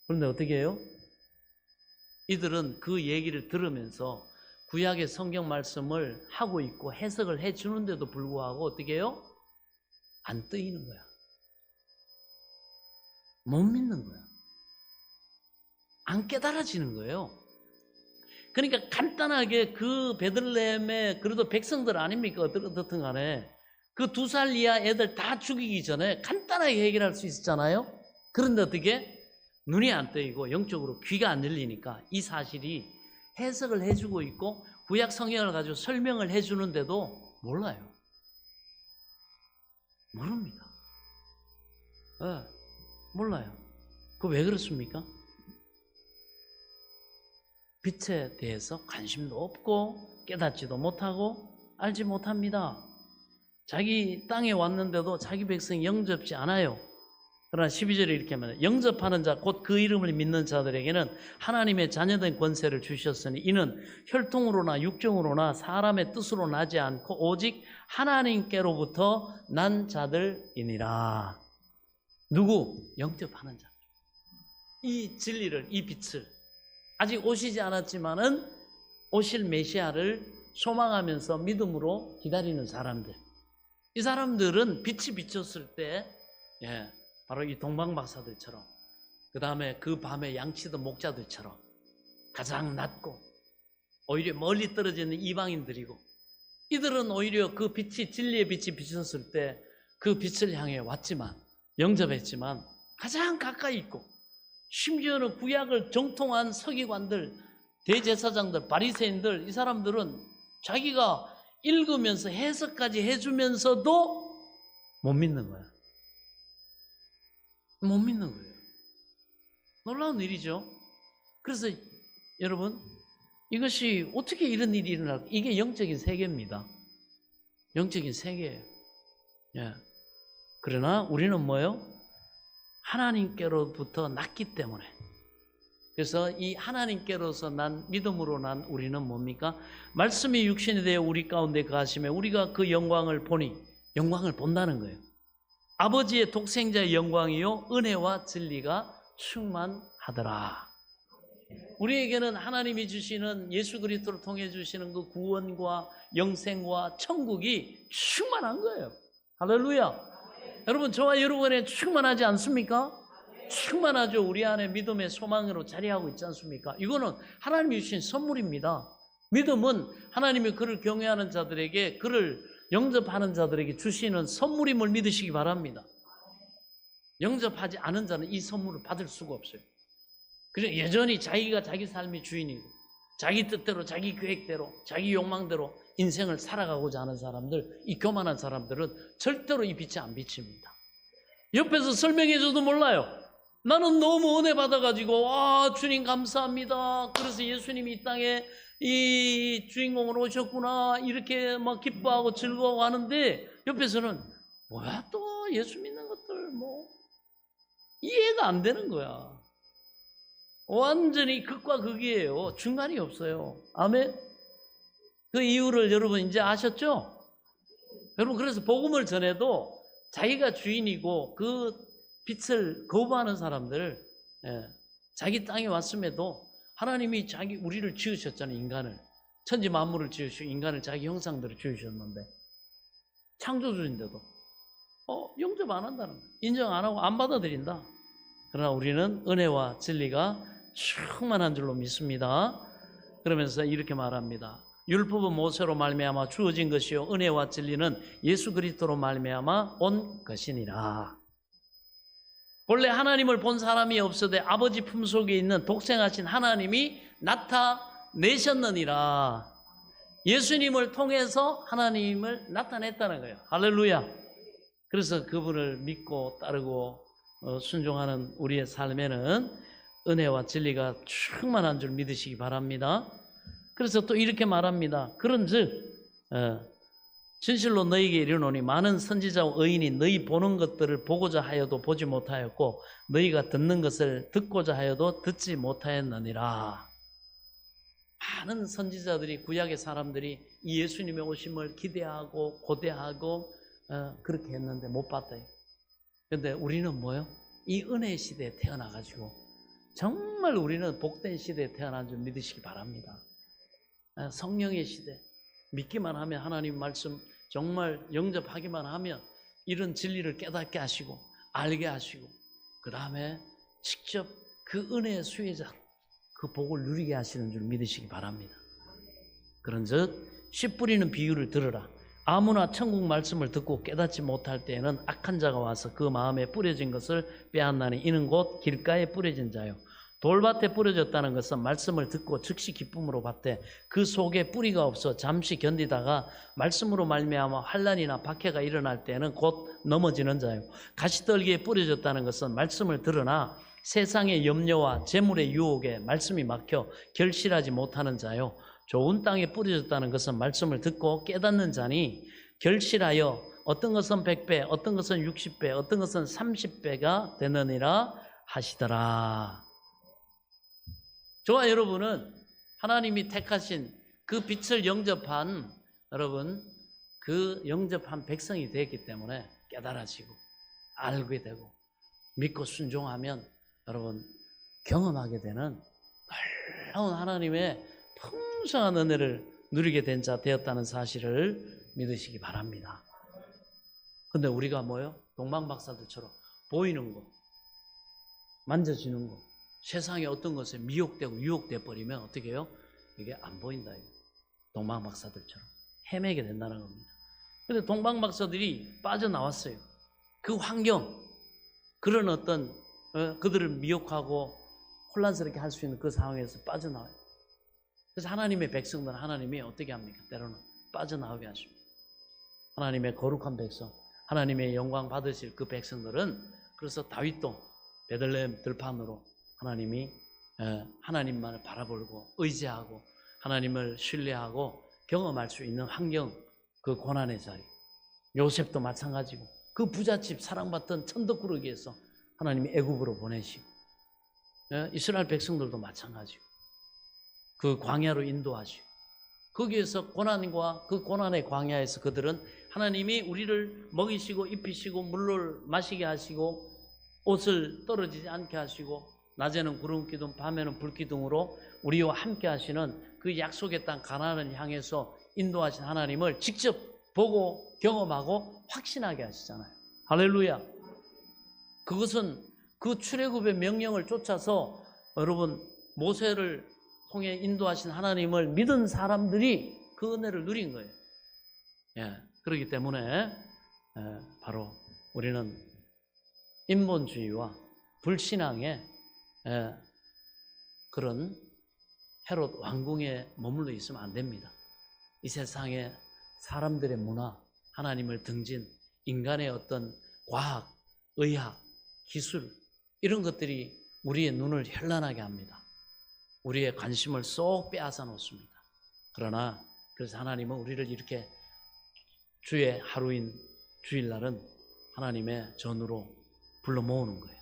그런데 어떻게 해요? 이들은 그 얘기를 들으면서 구약의 성경 말씀을 하고 있고 해석을 해 주는데도 불구하고 어떻게 해요? 안 뜨이는 거야. 못 믿는 거야. 안 깨달아지는 거예요. 그러니까 간단하게 그 베들레헴의 그래도 백성들 아닙니까? 어떻든 간에 그 2살 이하 애들 다 죽이기 전에 간단하게 해결할 수 있었잖아요. 그런데 어떻게? 눈이 안 뜨이고 영적으로 귀가 안 열리니까 이 사실이 해석을 해주고 있고 구약 성경을 가지고 설명을 해주는데도 몰라요. 모릅니다. 몰라요. 그 왜 그렇습니까? 빛에 대해서 관심도 없고 깨닫지도 못하고 알지 못합니다. 자기 땅에 왔는데도 자기 백성이 영접지 않아요. 그러나 12절에 이렇게 말해요. 영접하는 자 곧 그 이름을 믿는 자들에게는 하나님의 자녀된 권세를 주셨으니 이는 혈통으로나 육정으로나 사람의 뜻으로 나지 않고 오직 하나님께로부터 난 자들이니라. 누구? 영접하는 자. 이 진리를, 이 빛을 아직 오시지 않았지만은 오실 메시아를 소망하면서 믿음으로 기다리는 사람들. 이 사람들은 빛이 비쳤을 때 바로 이 동방박사들처럼 그 다음에 그 밤에 양치던 목자들처럼 가장 낮고 오히려 멀리 떨어져 있는 이방인들이고 이들은 오히려 그 빛이 진리의 빛이 비쳤을 때 그 빛을 향해 왔지만 영접했지만 가장 가까이 있고 심지어는 구약을 정통한 서기관들, 대제사장들, 바리새인들 이 사람들은 자기가 읽으면서 해석까지 해주면서도 못 믿는 거야. 못 믿는 거예요. 놀라운 일이죠. 그래서 여러분 이것이 어떻게 이런 일이 일어날까? 이게 영적인 세계입니다. 영적인 세계예요. 그러나 우리는 뭐예요? 하나님께로부터 났기 때문에. 그래서 이 하나님께로서 난 믿음으로 난 우리는 뭡니까? 말씀이 육신이 되어 우리 가운데 거하시며 우리가 그 영광을 보니 영광을 본다는 거예요. 아버지의 독생자의 영광이요 은혜와 진리가 충만하더라. 우리에게는 하나님이 주시는 예수 그리스도를 통해 주시는 그 구원과 영생과 천국이 충만한 거예요. 할렐루야. 여러분 저와 여러분에 충만하지 않습니까? 충만하죠. 우리 안에 믿음의 소망으로 자리하고 있지 않습니까? 이거는 하나님이 주신 선물입니다. 믿음은 하나님이 그를 경외하는 자들에게 그를 영접하는 자들에게 주시는 선물임을 믿으시기 바랍니다. 영접하지 않은 자는 이 선물을 받을 수가 없어요. 그래서 여전히 자기가 자기 삶의 주인이고 자기 뜻대로 자기 계획대로 자기 욕망대로 인생을 살아가고자 하는 사람들, 이 교만한 사람들은 절대로 이 빛이 안 비칩니다. 옆에서 설명해줘도 몰라요. 나는 너무 은혜 받아가지고 주님 감사합니다. 그래서 예수님이 이 땅에 이 주인공으로 오셨구나 이렇게 막 기뻐하고 즐거워하고 하는데 옆에서는 뭐야 또 예수 믿는 것들 뭐 이해가 안 되는 거야. 완전히 극과 극이에요. 중간이 없어요. 아멘. 그 이유를 여러분 이제 아셨죠? 여러분 그래서 복음을 전해도 자기가 주인이고 그 빛을 거부하는 사람들 자기 땅에 왔음에도 하나님이 우리를 지으셨잖아요. 인간을 천지 만물을 지으시고 인간을 자기 형상대로 지으셨는데 창조주인데도 영접 안 한다는 거예요. 인정 안 하고 안 받아들인다. 그러나 우리는 은혜와 진리가 충만한 줄로 믿습니다. 그러면서 이렇게 말합니다. 율법은 모세로 말미암아 주어진 것이요 은혜와 진리는 예수 그리스도로 말미암아 온 것이니라. 본래 하나님을 본 사람이 없어도 아버지 품속에 있는 독생하신 하나님이 나타내셨느니라. 예수님을 통해서 하나님을 나타냈다는 거예요. 할렐루야. 그래서 그분을 믿고 따르고 순종하는 우리의 삶에는 은혜와 진리가 충만한 줄 믿으시기 바랍니다. 그래서 또 이렇게 말합니다. 그런즉 진실로 너희에게 이르노니 많은 선지자와 의인이 너희 보는 것들을 보고자 하여도 보지 못하였고 너희가 듣는 것을 듣고자 하여도 듣지 못하였느니라. 많은 선지자들이, 구약의 사람들이 이 예수님의 오심을 기대하고 고대하고 그렇게 했는데 못 봤대요. 그런데 우리는 뭐요? 이 은혜의 시대에 태어나가지고 정말 우리는 복된 시대에 태어난 줄 믿으시기 바랍니다. 성령의 시대, 믿기만 하면, 하나님 말씀 정말 영접하기만 하면 이런 진리를 깨닫게 하시고 알게 하시고, 그 다음에 직접 그 은혜의 수혜자, 그 복을 누리게 하시는 줄 믿으시기 바랍니다. 그런즉 씨 뿌리는 비유를 들으라. 아무나 천국 말씀을 듣고 깨닫지 못할 때에는 악한 자가 와서 그 마음에 뿌려진 것을 빼앗나니 이는 곧 길가에 뿌려진 자요. 돌밭에 뿌려졌다는 것은 말씀을 듣고 즉시 기쁨으로 받되 그 속에 뿌리가 없어 잠시 견디다가 말씀으로 말미암아 환난이나 박해가 일어날 때는 곧 넘어지는 자요. 가시떨기에 뿌려졌다는 것은 말씀을 들으나 세상의 염려와 재물의 유혹에 말씀이 막혀 결실하지 못하는 자요. 좋은 땅에 뿌려졌다는 것은 말씀을 듣고 깨닫는 자니 결실하여 어떤 것은 100배, 어떤 것은 60배, 어떤 것은 30배가 되느니라 하시더라. 저와 여러분은 하나님이 택하신 그 빛을 영접한, 여러분, 그 영접한 백성이 되었기 때문에 깨달아지고 알게 되고 믿고 순종하면 여러분 경험하게 되는 놀라운 하나님의 풍성한 은혜를 누리게 된 자 되었다는 사실을 믿으시기 바랍니다. 근데 우리가 뭐요? 동방박사들처럼 보이는 거, 만져지는 거, 세상에 어떤 것에 미혹되고 유혹돼 버리면 어떻게 해요? 이게 안 보인다. 동방박사들처럼 헤매게 된다는 겁니다. 근데 동방박사들이 빠져나왔어요. 그 환경, 그런 어떤 그들을 미혹하고 혼란스럽게 할 수 있는 그 상황에서 빠져나와요. 그래서 하나님의 백성들은 하나님이 어떻게 합니까? 때로는 빠져나오게 하십니다. 하나님의 거룩한 백성, 하나님의 영광 받으실 그 백성들은, 그래서 다윗도 베들레헴 들판으로 하나님이 하나님만을 바라보고 의지하고 하나님을 신뢰하고 경험할 수 있는 환경, 그 고난의 자리. 요셉도 마찬가지고 그 부잣집 사랑받던 천덕꾸러기에서 하나님이 애굽으로 보내시고, 이스라엘 백성들도 마찬가지고 그 광야로 인도하시고, 거기에서 고난과 그 고난의 광야에서 그들은 하나님이 우리를 먹이시고 입히시고 물을 마시게 하시고 옷을 떨어지지 않게 하시고 낮에는 구름 기둥 밤에는 불 기둥으로 우리와 함께 하시는 그 약속의 땅 가나안을 향해서 인도하신 하나님을 직접 보고 경험하고 확신하게 하시잖아요. 할렐루야. 그것은 그 출애굽의 명령을 쫓아서 여러분 모세를 통해 인도하신 하나님을 믿은 사람들이 그 은혜를 누린 거예요. 그렇기 때문에 바로 우리는 인본주의와 불신앙의 그런 헤롯 왕궁에 머물러 있으면 안 됩니다. 이 세상에 사람들의 문화, 하나님을 등진 인간의 어떤 과학, 의학, 기술, 이런 것들이 우리의 눈을 현란하게 합니다. 우리의 관심을 쏙 빼앗아 놓습니다. 그러나 그래서 하나님은 우리를 이렇게 주의 하루인 주일날은 하나님의 전으로 불러 모으는 거예요.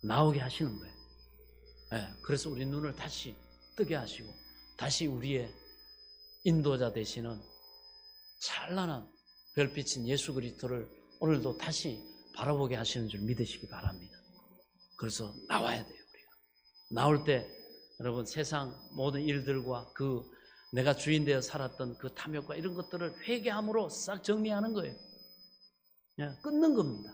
나오게 하시는 거예요. 그래서 우리 눈을 다시 뜨게 하시고 다시 우리의 인도자 되시는 찬란한 별빛인 예수 그리스도를 오늘도 다시 바라보게 하시는 줄 믿으시기 바랍니다. 그래서 나와야 돼요. 우리가 나올 때 여러분 세상 모든 일들과 그 내가 주인 되어 살았던 그 탐욕과 이런 것들을 회개함으로 싹 정리하는 거예요. 끊는 겁니다.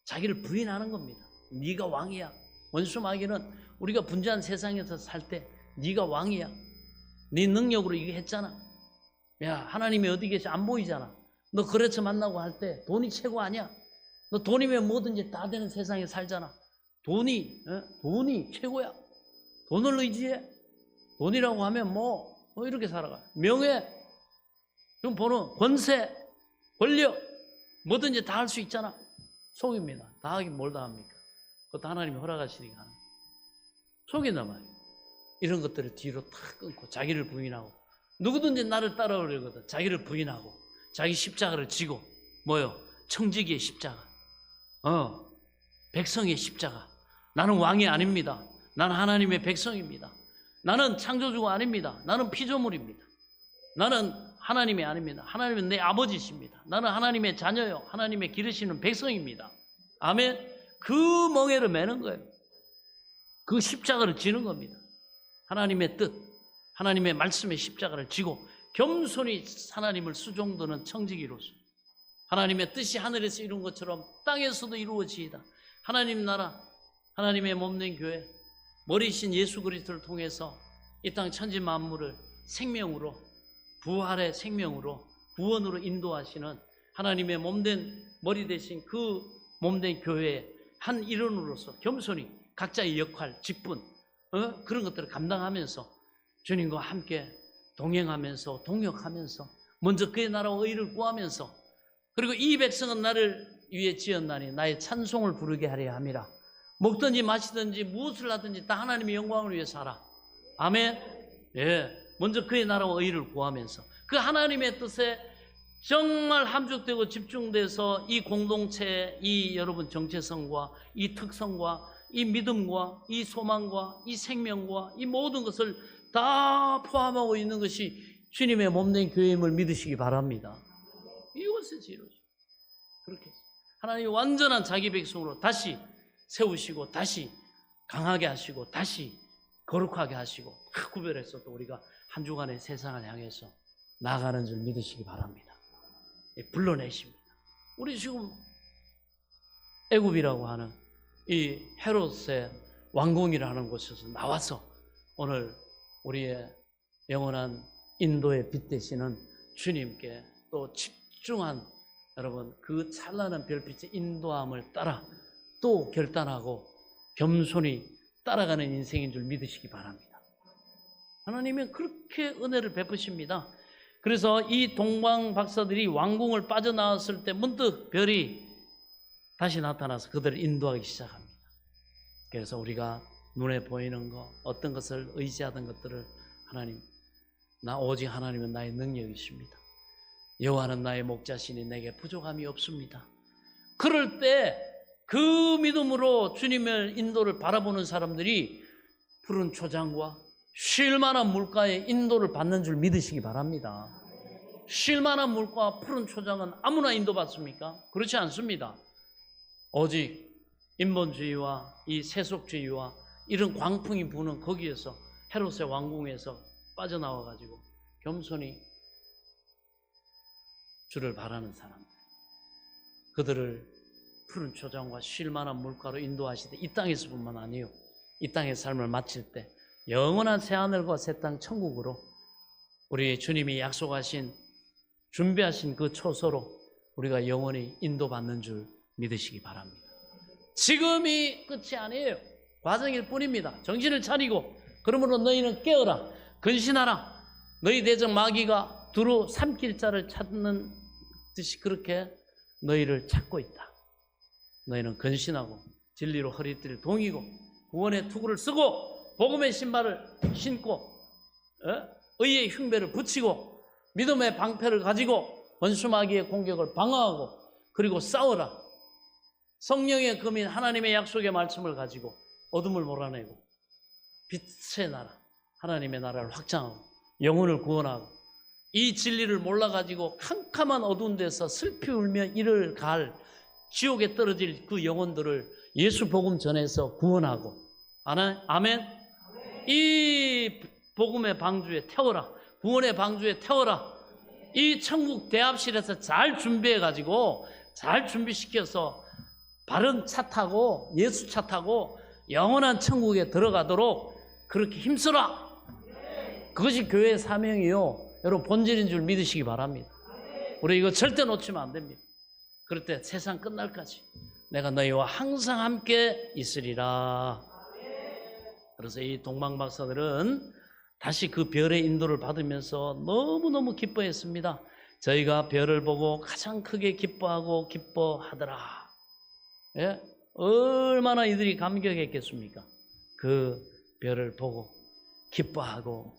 자기를 부인하는 겁니다. 네가 왕이야. 원수 마귀는 우리가 분주한 세상에서 살 때 네가 왕이야. 네 능력으로 이거 했잖아. 야, 하나님이 어디 계시 안 보이잖아. 너 거래처 만나고 할 때 돈이 최고 아니야. 너 돈이면 뭐든지 다 되는 세상에 살잖아. 돈이 최고야. 돈을 의지해. 돈이라고 하면 뭐 이렇게 살아가. 명예, 좀 보는 권세, 권력, 뭐든지 다 할 수 있잖아. 속입니다. 다 하긴 뭘 다 합니까? 그것도 하나님이 허락하시니까. 속인단 말이에요. 이런 것들을 뒤로 탁 끊고 자기를 부인하고, 누구든지 나를 따라오려거든 자기를 부인하고 자기 십자가를 지고, 뭐요? 청지기의 십자가, 백성의 십자가. 나는 왕이 아닙니다. 나는 하나님의 백성입니다. 나는 창조주가 아닙니다. 나는 피조물입니다. 나는 하나님이 아닙니다. 하나님은 내 아버지십니다. 나는 하나님의 자녀요, 하나님의 기르시는 백성입니다. 아멘. 그 멍에를 매는 거예요. 그 십자가를 지는 겁니다. 하나님의 뜻, 하나님의 말씀의 십자가를 지고 겸손히 하나님을 수종드는 청지기로서 하나님의 뜻이 하늘에서 이룬 것처럼 땅에서도 이루어지이다. 하나님 나라, 하나님의 몸된 교회, 머리신 예수 그리스도를 통해서 이 땅 천지 만물을 생명으로, 부활의 생명으로, 구원으로 인도하시는 하나님의 몸된 머리 대신 그 몸된 교회의 한 일원으로서 겸손히 각자의 역할, 직분, 그런 것들을 감당하면서 주님과 함께 동행하면서 동역하면서 먼저 그의 나라와 의를 구하면서, 그리고 이 백성은 나를 위해 지었나니 나의 찬송을 부르게 하려 함이라. 먹든지 마시든지 무엇을 하든지 다 하나님의 영광을 위해 살아. 아멘. 예, 먼저 그의 나라와 의를 구하면서 그 하나님의 뜻에 정말 함축되고 집중돼서 이 공동체의 이 여러분 정체성과 이 특성과 이 믿음과 이 소망과 이 생명과 이 모든 것을 다 포함하고 있는 것이 주님의 몸된 교회임을 믿으시기 바랍니다. 이것에서 이루어져. 그렇게 해서 하나님이 완전한 자기 백성으로 다시 세우시고 다시 강하게 하시고 다시 거룩하게 하시고 구별해서 또 우리가 한 주간의 세상을 향해서 나아가는 줄 믿으시기 바랍니다. 불러내십니다. 우리 지금 애굽이라고 하는 이 헤롯의 왕궁이라는 곳에서 나와서 오늘 우리의 영원한 인도의 빛 되시는 주님께 또 집중한 여러분 그 찬란한 별빛의 인도함을 따라 또 결단하고 겸손히 따라가는 인생인 줄 믿으시기 바랍니다. 하나님은 그렇게 은혜를 베푸십니다. 그래서 이 동방 박사들이 왕궁을 빠져나왔을 때 문득 별이 다시 나타나서 그들을 인도하기 시작합니다. 그래서 우리가 눈에 보이는 것, 어떤 것을 의지하던 것들을 하나님, 나 오직 하나님은 나의 능력이십니다. 여호와는 나의 목자시니 내게 부족함이 없습니다. 그럴 때 그 믿음으로 주님의 인도를 바라보는 사람들이 푸른 초장과 쉴만한 물가의 인도를 받는 줄 믿으시기 바랍니다. 쉴만한 물가와 푸른 초장은 아무나 인도받습니까? 그렇지 않습니다. 오직 인본주의와 이 세속주의와 이런 광풍이 부는 거기에서 헤롯의 왕궁에서 빠져나와 가지고 겸손히 주를 바라는 사람들, 그들을 푸른 초장과 쉴만한 물가로 인도하시되 이 땅에서뿐만 아니요, 이 땅의 삶을 마칠 때 영원한 새하늘과 새 땅 천국으로 우리 주님이 약속하신 준비하신 그 초소로 우리가 영원히 인도받는 줄 믿으시기 바랍니다. 지금이 끝이 아니에요. 과정일 뿐입니다. 정신을 차리고 그러므로 너희는 깨어라, 근신하라. 너희 대적 마귀가 두루 삼킬 자를 찾는 듯이 그렇게 너희를 찾고 있다. 너희는 근신하고 진리로 허리띠를 동이고 구원의 투구를 쓰고 복음의 신발을 신고 의의 흉배를 붙이고 믿음의 방패를 가지고 원수 마귀의 공격을 방어하고 그리고 싸우라. 성령의 금인 하나님의 약속의 말씀을 가지고 어둠을 몰아내고 빛의 나라, 하나님의 나라를 확장하고 영혼을 구원하고 이 진리를 몰라가지고 캄캄한 어두운 데서 슬피 울며 이를 갈 지옥에 떨어질 그 영혼들을 예수 복음 전해서 구원하고, 아멘. 이 복음의 방주에 태워라. 구원의 방주에 태워라. 이 천국 대합실에서 잘 준비해가지고 잘 준비시켜서 바른 차 타고 예수 차 타고 영원한 천국에 들어가도록 그렇게 힘써라. 그것이 교회의 사명이요, 여러분 본질인 줄 믿으시기 바랍니다. 우리 이거 절대 놓치면 안 됩니다. 그럴 때 세상 끝날까지 내가 너희와 항상 함께 있으리라. 그래서 이 동방 박사들은 다시 그 별의 인도를 받으면서 너무너무 기뻐했습니다. 저희가 별을 보고 가장 크게 기뻐하고 기뻐하더라. 예? 얼마나 이들이 감격했겠습니까? 그 별을 보고 기뻐하더라.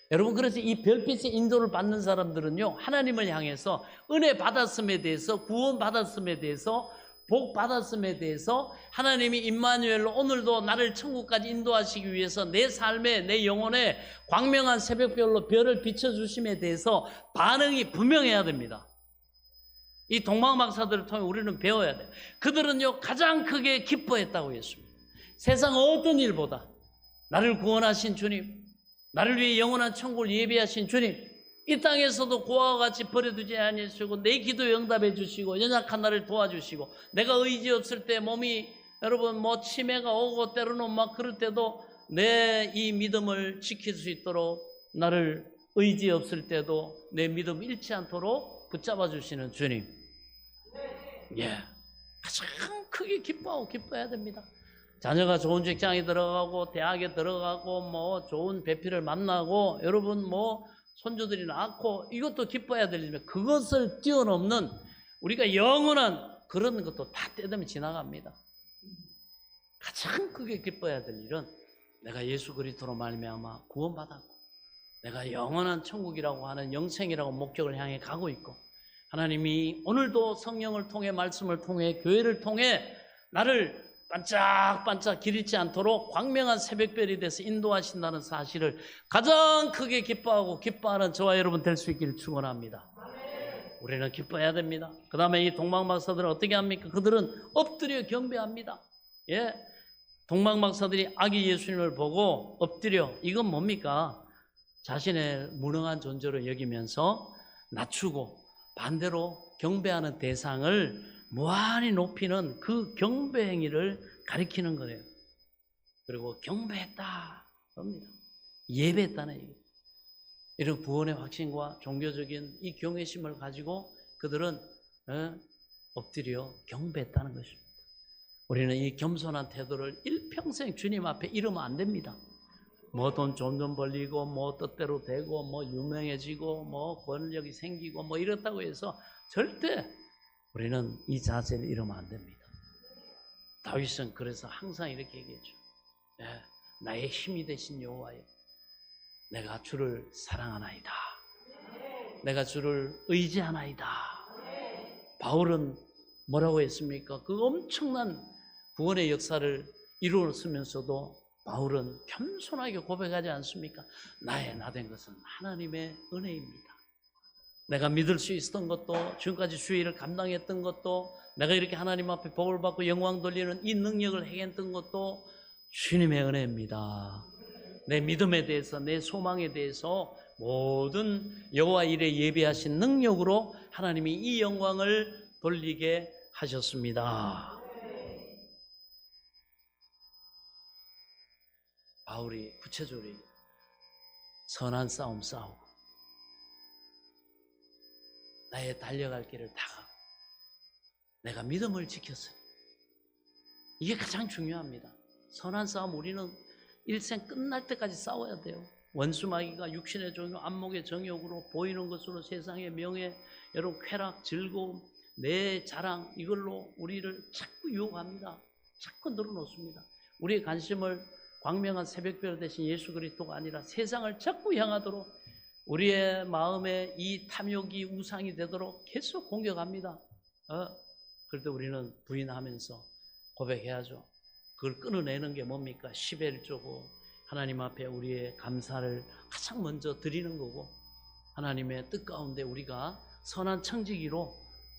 여러분, 그래서 이 별빛의 인도를 받는 사람들은요, 하나님을 향해서 은혜 받았음에 대해서, 구원 받았음에 대해서, 복 받았음에 대해서, 하나님이 임마누엘로 오늘도 나를 천국까지 인도하시기 위해서 내 삶에, 내 영혼에 광명한 새벽별로 별을 비춰주심에 대해서 반응이 분명해야 됩니다. 이 동방박사들을 통해 우리는 배워야 돼요. 그들은요, 가장 크게 기뻐했다고 했습니다. 세상 어떤 일보다 나를 구원하신 주님, 나를 위해 영원한 천국을 예비하신 주님, 이 땅에서도 고아와 같이 버려두지 아니하시고 내 기도에 응답해 주시고 연약한 나를 도와주시고, 내가 의지 없을 때 몸이 여러분 치매가 오고 때로는 막 그럴 때도 내 이 믿음을 지킬 수 있도록, 나를 의지 없을 때도 내 믿음 잃지 않도록 붙잡아 주시는 주님, 가장 크게 기뻐해야 됩니다. 자녀가 좋은 직장에 들어가고 대학에 들어가고 좋은 배필을 만나고 여러분 손주들이 낳고, 이것도 기뻐해야 될 일이면 그것을 뛰어넘는 우리가 영원한 그런 것도 다 때되면 지나갑니다. 가장 크게 기뻐해야 될 일은 내가 예수 그리스도로 말미암아 구원받았고, 내가 영원한 천국이라고 하는 영생이라고 목적을 향해 가고 있고, 하나님이 오늘도 성령을 통해, 말씀을 통해, 교회를 통해 나를 반짝반짝 길 잃지 않도록 광명한 새벽별이 돼서 인도하신다는 사실을 가장 크게 기뻐하는 저와 여러분 될 수 있기를 축원합니다. 우리는 기뻐해야 됩니다. 그 다음에 이 동방박사들은 어떻게 합니까? 그들은 엎드려 경배합니다. 동방박사들이 아기 예수님을 보고 엎드려, 이건 뭡니까? 자신의 무능한 존재로 여기면서 낮추고 반대로 경배하는 대상을 무한히 높이는 그 경배 행위를 가리키는 거예요. 그리고 경배했다 합니다. 예배했다는 얘기예요. 이런 구원의 확신과 종교적인 이 경외심을 가지고 그들은 엎드려 경배했다는 것입니다. 우리는 이 겸손한 태도를 일평생 주님 앞에 잃으면 안 됩니다. 돈 점점 벌리고 뜻대로 되고 유명해지고 권력이 생기고 이렇다고 해서 절대 우리는 이 자세를 잃으면 안 됩니다. 다윗은 그래서 항상 이렇게 얘기했죠. 나의 힘이 되신 여호와여, 내가 주를 사랑하나이다. 내가 주를 의지하나이다. 바울은 뭐라고 했습니까? 그 엄청난 구원의 역사를 이루었으면서도 바울은 겸손하게 고백하지 않습니까? 나의 나된 것은 하나님의 은혜입니다. 내가 믿을 수 있었던 것도, 지금까지 주의 일을 감당했던 것도, 내가 이렇게 하나님 앞에 복을 받고 영광 돌리는 이 능력을 행했던 것도 주님의 은혜입니다. 내 믿음에 대해서, 내 소망에 대해서 모든 여호와 일에 예비하신 능력으로 하나님이 이 영광을 돌리게 하셨습니다. 바울이 구체적으로 선한 싸움 싸우고 나의 달려갈 길을 다 가고 내가 믿음을 지켰으니, 이게 가장 중요합니다. 선한 싸움, 우리는 일생 끝날 때까지 싸워야 돼요. 원수마귀가 육신의 정욕, 안목의 정욕으로, 보이는 것으로 세상의 명예, 여러분 쾌락, 즐거움, 내 자랑, 이걸로 우리를 자꾸 유혹합니다. 자꾸 늘어놓습니다. 우리의 관심을 광명한 새벽별 대신 예수 그리스도가 아니라 세상을 자꾸 향하도록, 우리의 마음에 이 탐욕이 우상이 되도록 계속 공격합니다. 그럴 때 우리는 부인하면서 고백해야죠. 그걸 끊어내는 게 뭡니까? 10일 조고 하나님 앞에 우리의 감사를 가장 먼저 드리는 거고, 하나님의 뜻 가운데 우리가 선한 청지기로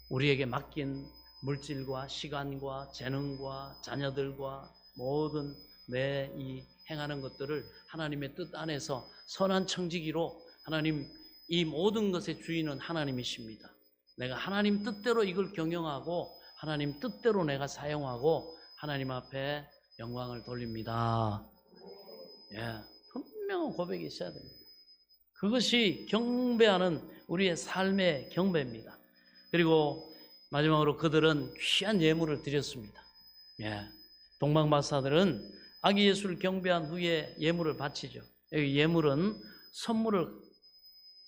우리에게 맡긴 물질과 시간과 재능과 자녀들과 모든 내 이 행하는 것들을 하나님의 뜻 안에서 선한 청지기로, 하나님 이 모든 것의 주인은 하나님이십니다. 내가 하나님 뜻대로 이걸 경영하고 하나님 뜻대로 내가 사용하고 하나님 앞에 영광을 돌립니다. 분명한 고백이 있어야 됩니다. 그것이 경배하는 우리의 삶의 경배입니다. 그리고 마지막으로 그들은 귀한 예물을 드렸습니다. 동방박사들은 아기 예수를 경배한 후에 예물을 바치죠. 여기 예물은 선물을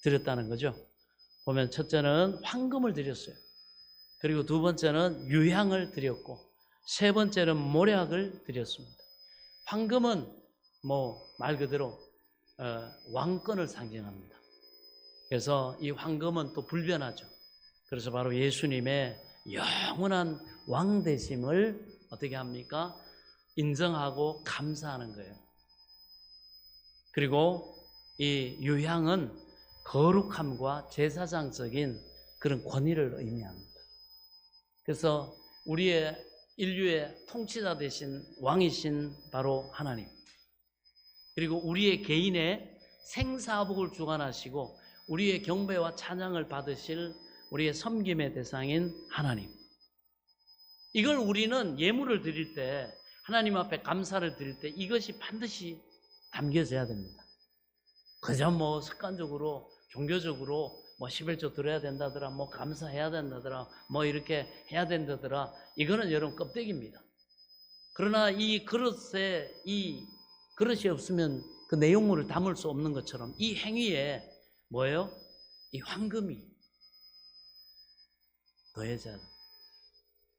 드렸다는 거죠. 보면 첫째는 황금을 드렸어요. 그리고 두 번째는 유향을 드렸고, 세 번째는 모략을 드렸습니다. 황금은 말 그대로 왕권을 상징합니다. 그래서 이 황금은 또 불변하죠. 그래서 바로 예수님의 영원한 왕 되심을 어떻게 합니까? 인정하고 감사하는 거예요. 그리고 이 유향은 거룩함과 제사장적인 그런 권위를 의미합니다. 그래서 우리의 인류의 통치자 되신 왕이신 바로 하나님, 그리고 우리의 개인의 생사복을 주관하시고 우리의 경배와 찬양을 받으실 우리의 섬김의 대상인 하나님, 이걸 우리는 예물을 드릴 때, 하나님 앞에 감사를 드릴 때 이것이 반드시 담겨져야 됩니다. 그저 습관적으로 종교적으로 11조 드려야 된다더라, 감사해야 된다더라, 이렇게 해야 된다더라, 이거는 여러분 껍데기입니다. 그러나 이 그릇이 없으면 그 내용물을 담을 수 없는 것처럼 이 행위에 뭐예요? 이 황금이 더해져야 돼요.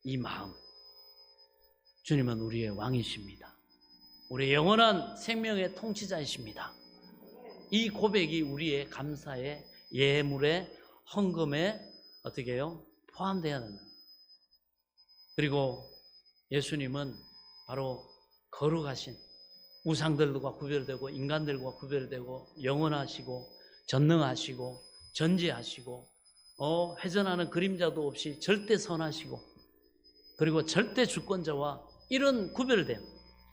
이 마음, 주님은 우리의 왕이십니다. 우리의 영원한 생명의 통치자이십니다. 이 고백이 우리의 감사의 예물의 헌금에 어떻게 해요? 포함되어야 합니다. 그리고 예수님은 바로 거룩하신, 우상들과 구별되고 인간들과 구별되고 영원하시고 전능하시고 전지하시고 회전하는 그림자도 없이 절대 선하시고, 그리고 절대 주권자와 이런 구별됨,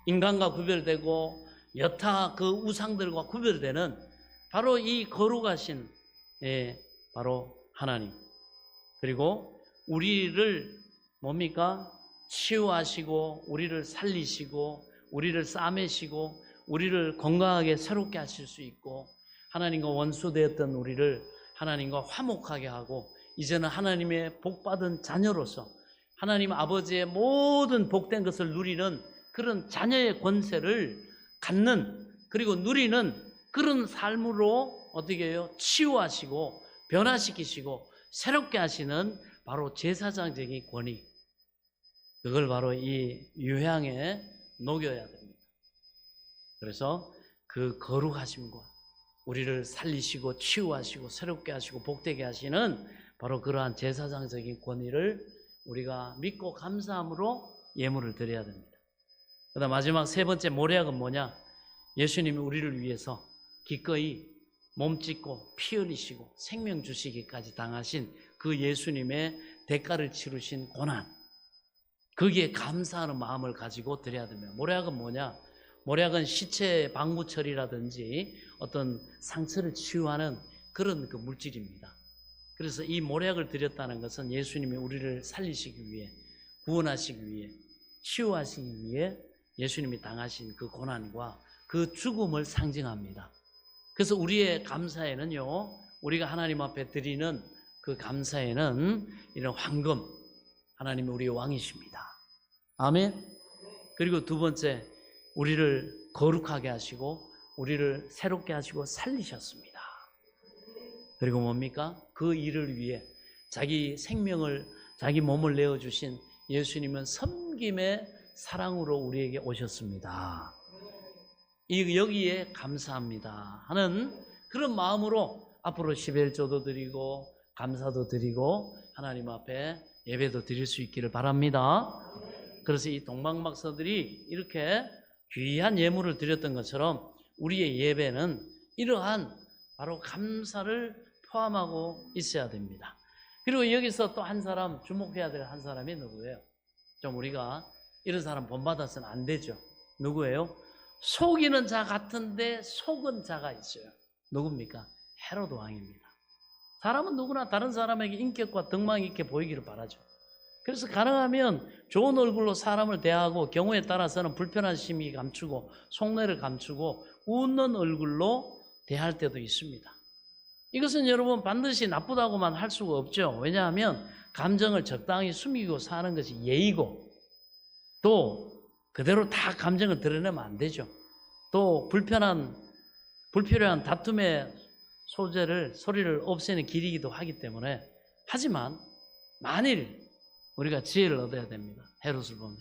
인간과 구별되고 여타 그 우상들과 구별되는 바로 이 거룩하신 바로 하나님, 그리고 우리를 치유하시고 우리를 살리시고 우리를 싸매시고 우리를 건강하게 새롭게 하실 수 있고, 하나님과 원수되었던 우리를 하나님과 화목하게 하고 이제는 하나님의 복받은 자녀로서 하나님 아버지의 모든 복된 것을 누리는 그런 자녀의 권세를 갖는, 그리고 누리는 그런 삶으로 어떻게 해요? 치유하시고 변화시키시고 새롭게 하시는 바로 제사장적인 권위, 그걸 바로 이 유향에 녹여야 됩니다. 그래서 그 거룩하심과 우리를 살리시고 치유하시고 새롭게 하시고 복되게 하시는 바로 그러한 제사장적인 권위를 우리가 믿고 감사함으로 예물을 드려야 됩니다. 그다음 마지막 세 번째 모략은 뭐냐? 예수님이 우리를 위해서 기꺼이 몸 찢고 피 흘리시고 생명 주시기까지 당하신 그 예수님의 대가를 치르신 고난, 거기에 감사하는 마음을 가지고 드려야 됩니다. 모략은 뭐냐? 모략은 시체 방부 처리라든지 어떤 상처를 치유하는 그런 그 물질입니다. 그래서 이 모략을 드렸다는 것은 예수님이 우리를 살리시기 위해, 구원하시기 위해, 치유하시기 위해 예수님이 당하신 그 고난과 그 죽음을 상징합니다. 그래서 우리의 감사에는요, 우리가 하나님 앞에 드리는 그 감사에는 이런 황금, 하나님이 우리의 왕이십니다. 아멘. 그리고 두 번째, 우리를 거룩하게 하시고 우리를 새롭게 하시고 살리셨습니다. 그리고 뭡니까? 그 일을 위해 자기 생명을, 자기 몸을 내어주신 예수님은 섬김의 사랑으로 우리에게 오셨습니다. 여기에 감사합니다 하는 그런 마음으로 앞으로 11조도 드리고 감사도 드리고 하나님 앞에 예배도 드릴 수 있기를 바랍니다. 그래서 이 동방박사들이 이렇게 귀한 예물을 드렸던 것처럼 우리의 예배는 이러한 바로 감사를 포함하고 있어야 됩니다. 그리고 여기서 또 한 사람 주목해야 될 한 사람이 누구예요? 좀 우리가 이런 사람 본받아서는 안 되죠. 누구예요? 속이는 자 같은데 속은 자가 있어요. 누굽니까? 헤로드 왕입니다. 사람은 누구나 다른 사람에게 인격과 덕망이 있게 보이기를 바라죠. 그래서 가능하면 좋은 얼굴로 사람을 대하고 경우에 따라서는 불편한 심이 감추고 속내를 감추고 웃는 얼굴로 대할 때도 있습니다. 이것은 여러분 반드시 나쁘다고만 할 수가 없죠. 왜냐하면 감정을 적당히 숨기고 사는 것이 예의고, 또 그대로 다 감정을 드러내면 안 되죠. 또 불필요한 다툼의 소리를 없애는 길이기도 하기 때문에, 하지만 만일 우리가 지혜를 얻어야 됩니다. 헤롯을 보면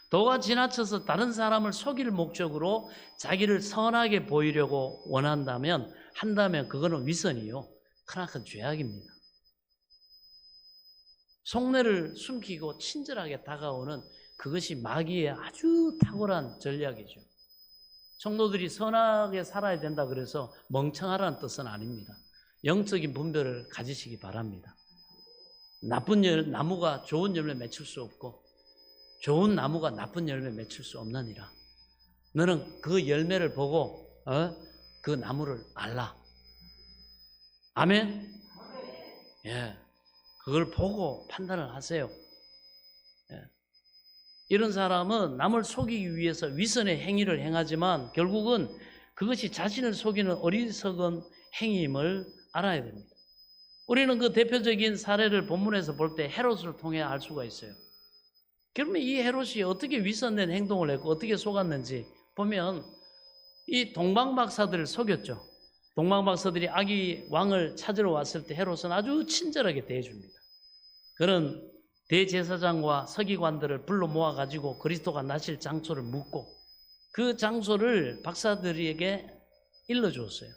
도가 지나쳐서 다른 사람을 속일 목적으로 자기를 선하게 보이려고 한다면 그거는 위선이요. 크나큰 죄악입니다. 속내를 숨기고 친절하게 다가오는 그것이 마귀의 아주 탁월한 전략이죠. 성도들이 선하게 살아야 된다 그래서 멍청하라는 뜻은 아닙니다. 영적인 분별을 가지시기 바랍니다. 나쁜 나무가 좋은 열매 맺힐 수 없고 좋은 나무가 나쁜 열매 맺힐 수 없느니라. 너는 그 열매를 보고 그 나무를 알라. 아멘? 예, 그걸 보고 판단을 하세요. 예. 이런 사람은 남을 속이기 위해서 위선의 행위를 행하지만 결국은 그것이 자신을 속이는 어리석은 행위임을 알아야 됩니다. 우리는 그 대표적인 사례를 본문에서 볼 때 헤롯을 통해 알 수가 있어요. 그러면 이 헤롯이 어떻게 위선된 행동을 했고 어떻게 속았는지 보면 이 동방박사들을 속였죠. 동방박사들이 아기 왕을 찾으러 왔을 때 헤롯은 아주 친절하게 대해줍니다. 그런 대제사장과 서기관들을 불러 모아가지고 그리스도가 나실 장소를 묻고 그 장소를 박사들에게 일러주었어요.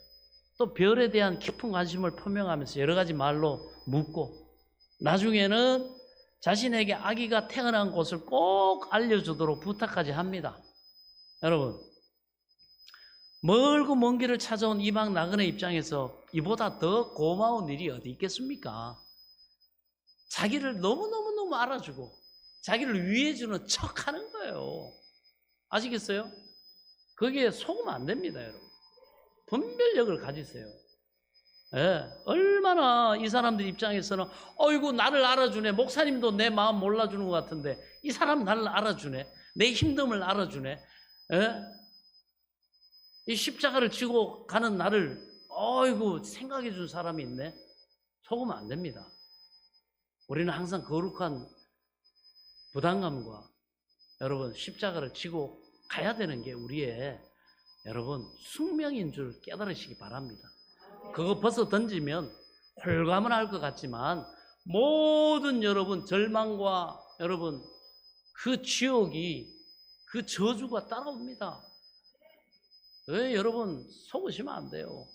또 별에 대한 깊은 관심을 표명하면서 여러 가지 말로 묻고 나중에는 자신에게 아기가 태어난 곳을 꼭 알려주도록 부탁까지 합니다. 여러분, 멀고 먼 길을 찾아온 이방 나그네 입장에서 이보다 더 고마운 일이 어디 있겠습니까? 자기를 너무너무 알아주고 자기를 위해주는 척하는 거예요. 아시겠어요? 거기에 속으면 안 됩니다, 여러분. 분별력을 가지세요. 예, 얼마나 이 사람들 입장에서는 어이구 나를 알아주네. 목사님도 내 마음 몰라주는 것 같은데 이 사람 나를 알아주네. 내 힘듦을 알아주네. 예? 이 십자가를 지고 가는 나를 어이구 생각해 준 사람이 있네. 속으면 안 됩니다. 우리는 항상 거룩한 부담감과 여러분 십자가를 지고 가야 되는 게 우리의 여러분 숙명인 줄 깨달으시기 바랍니다. 그거 벗어 던지면 홀가분 할 것 같지만 모든 여러분 절망과 여러분 그 지옥이 그 저주가 따라옵니다. 왜 여러분 속으시면 안 돼요.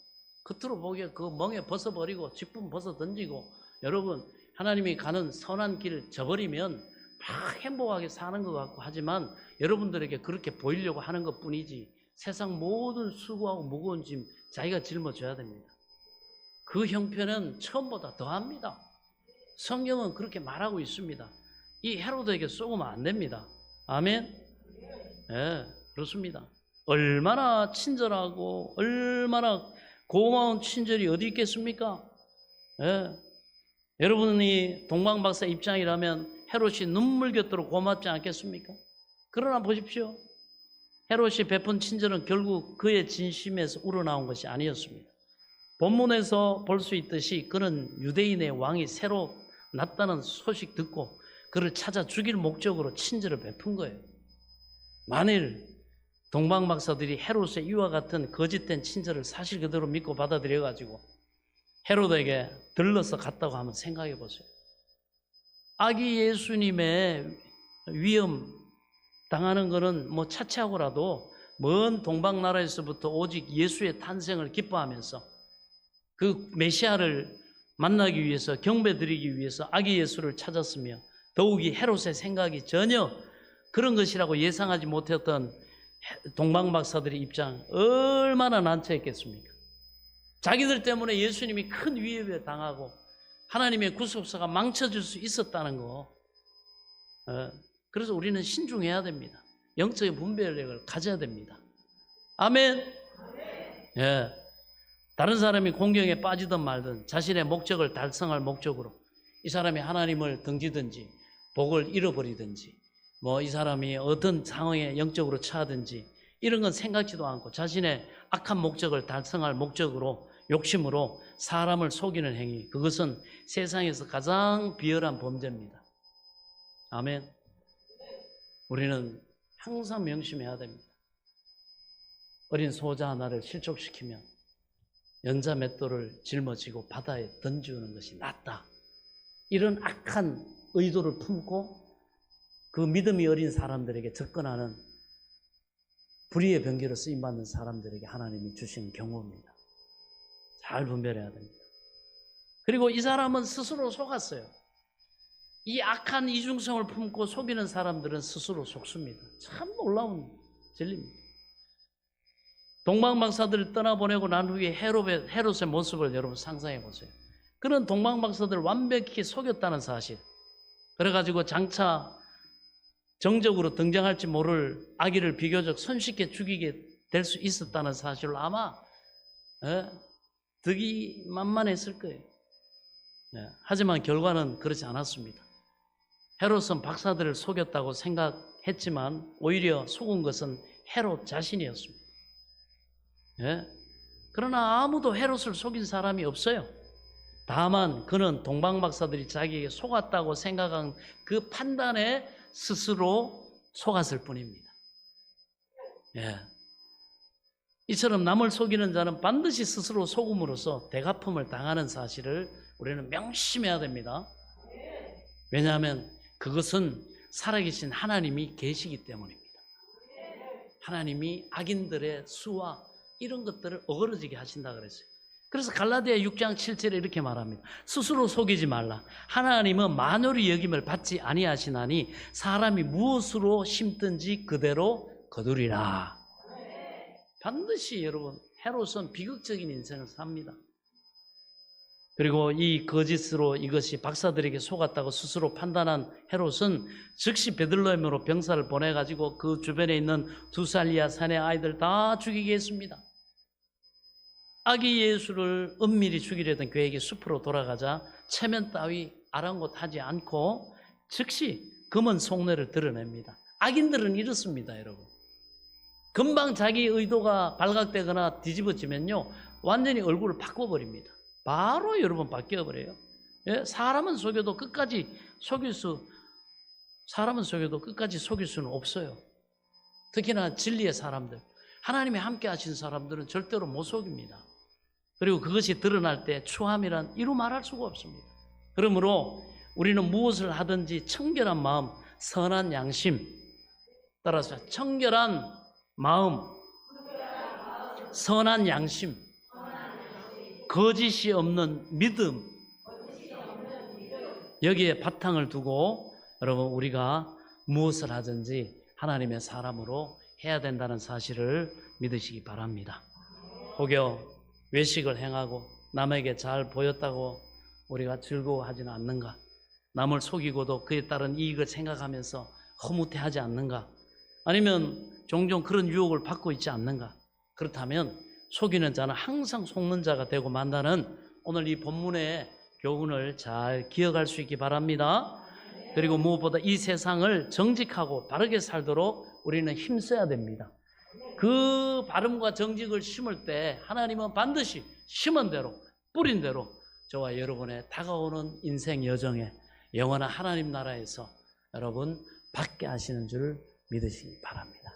겉으로 보기에 그 멍에 벗어버리고 직분 벗어 던지고 여러분 하나님이 가는 선한 길을 저버리면 막 행복하게 사는 것 같고 하지만 여러분들에게 그렇게 보이려고 하는 것 뿐이지 세상 모든 수고하고 무거운 짐 자기가 짊어져야 됩니다. 그 형편은 처음보다 더합니다. 성경은 그렇게 말하고 있습니다. 이 헤로드에게 속으면 안 됩니다. 아멘? 네, 그렇습니다. 얼마나 친절하고 얼마나 고마운 친절이 어디 있겠습니까? 네. 여러분이 동방박사 입장이라면 헤롯이 눈물겹도록 고맙지 않겠습니까? 그러나 보십시오. 헤롯이 베푼 친절은 결국 그의 진심에서 우러나온 것이 아니었습니다. 본문에서 볼 수 있듯이 그는 유대인의 왕이 새로 났다는 소식 듣고 그를 찾아 죽일 목적으로 친절을 베푼 거예요. 만일 동방박사들이 헤롯의 이와 같은 거짓된 친절을 사실 그대로 믿고 받아들여가지고 헤롯에게 들러서 갔다고 하면 생각해 보세요. 아기 예수님의 위험 당하는 것은 뭐 차치하고라도 먼 동방나라에서부터 오직 예수의 탄생을 기뻐하면서 그 메시아를 만나기 위해서 경배드리기 위해서 아기 예수를 찾았으며 더욱이 헤롯의 생각이 전혀 그런 것이라고 예상하지 못했던 동방박사들의 입장 얼마나 난처했겠습니까? 자기들 때문에 예수님이 큰 위협에 당하고 하나님의 구속사가 망쳐질 수 있었다는 거. 그래서 우리는 신중해야 됩니다. 영적인 분별력을 가져야 됩니다. 아멘. 예. 다른 사람이 공경에 빠지든 말든 자신의 목적을 달성할 목적으로 이 사람이 하나님을 등지든지 복을 잃어버리든지 뭐 이 사람이 어떤 상황에 영적으로 처하든지 이런 건 생각지도 않고 자신의 악한 목적을 달성할 목적으로 욕심으로 사람을 속이는 행위, 그것은 세상에서 가장 비열한 범죄입니다. 아멘. 우리는 항상 명심해야 됩니다. 어린 소자 하나를 실족시키면 연자 맷돌을 짊어지고 바다에 던지는 것이 낫다. 이런 악한 의도를 품고 그 믿음이 어린 사람들에게 접근하는 불의의 병기로 쓰임받는 사람들에게 하나님이 주신 경고입니다. 잘 분별해야 됩니다. 그리고 이 사람은 스스로 속았어요. 이 악한 이중성을 품고 속이는 사람들은 스스로 속습니다. 참 놀라운 진리입니다. 동방박사들을 떠나보내고 난 후에 헤롯의 모습을 여러분 상상해 보세요. 그런 동방박사들을 완벽히 속였다는 사실, 그래가지고 장차 정적으로 등장할지 모를 아기를 비교적 손쉽게 죽이게 될 수 있었다는 사실을 아마 득이 만만했을 거예요. 하지만 결과는 그렇지 않았습니다. 헤롯은 박사들을 속였다고 생각했지만 오히려 속은 것은 헤롯 자신이었습니다. 그러나 아무도 헤롯을 속인 사람이 없어요. 다만 그는 동방박사들이 자기에게 속았다고 생각한 그 판단에 스스로 속았을 뿐입니다. 이처럼 남을 속이는 자는 반드시 스스로 속음으로써 대갚음을 당하는 사실을 우리는 명심해야 됩니다. 왜냐하면 그것은 살아계신 하나님이 계시기 때문입니다. 하나님이 악인들의 수와 이런 것들을 어그러지게 하신다 그랬어요. 그래서 갈라디아 6장 7절에 이렇게 말합니다. 스스로 속이지 말라. 하나님은 만유의 여김을 받지 아니하시나니 사람이 무엇으로 심든지 그대로 거두리라. 반드시 여러분 헤롯은 비극적인 인생을 삽니다. 그리고 이 거짓으로 이것이 박사들에게 속았다고 스스로 판단한 헤롯은 즉시 베들레헴으로 병사를 보내가지고 그 주변에 있는 2살 이하 사내 아이들 다 죽이게 했습니다. 아기 예수를 은밀히 죽이려던 계획이 숲으로 돌아가자 체면 따위 아랑곳하지 않고 즉시 검은 속내를 드러냅니다. 악인들은 이렇습니다, 여러분. 금방 자기 의도가 발각되거나 뒤집어지면요 완전히 얼굴을 바꿔버립니다. 바로 여러분 바뀌어버려요. 사람은 속여도 끝까지 속일 수는 없어요. 특히나 진리의 사람들, 하나님이 함께 하신 사람들은 절대로 못 속입니다. 그리고 그것이 드러날 때 추함이란 이루 말할 수가 없습니다. 그러므로 우리는 무엇을 하든지 청결한 마음, 선한 양심, 따라서 청결한 마음, 선한 양심, 거짓이 없는 믿음, 여기에 바탕을 두고 여러분 우리가 무엇을 하든지 하나님의 사람으로 해야 된다는 사실을 믿으시기 바랍니다. 혹여 외식을 행하고 남에게 잘 보였다고 우리가 즐거워하지는 않는가? 남을 속이고도 그에 따른 이익을 생각하면서 허무해하지 않는가? 아니면 종종 그런 유혹을 받고 있지 않는가? 그렇다면 속이는 자는 항상 속는 자가 되고 만다는 오늘 이 본문의 교훈을 잘 기억할 수 있기 바랍니다. 그리고 무엇보다 이 세상을 정직하고 바르게 살도록 우리는 힘써야 됩니다. 그 바름과 정직을 심을 때 하나님은 반드시 심은 대로 뿌린 대로 저와 여러분의 다가오는 인생 여정에 영원한 하나님 나라에서 여러분 받게 하시는 줄 믿으시기 바랍니다.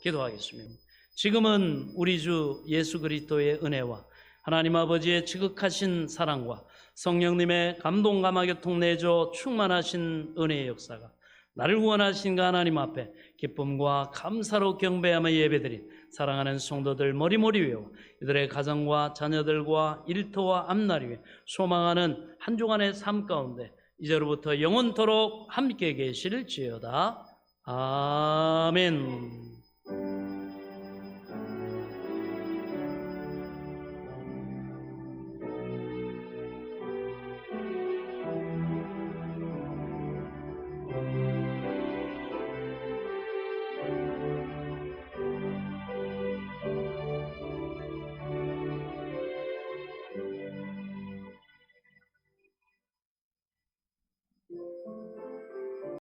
기도하겠습니다. 지금은 우리 주 예수 그리스도의 은혜와 하나님 아버지의 지극하신 사랑과 성령님의 감동감화 교통 내줘 충만하신 은혜의 역사가 나를 구원하신 그 하나님 앞에 기쁨과 감사로 경배하며 예배드린 사랑하는 성도들 머리머리 외워 이들의 가정과 자녀들과 일터와 앞날 위에 소망하는 한 주간의 삶 가운데 이제로부터 영원토록 함께 계실지어다. 아멘.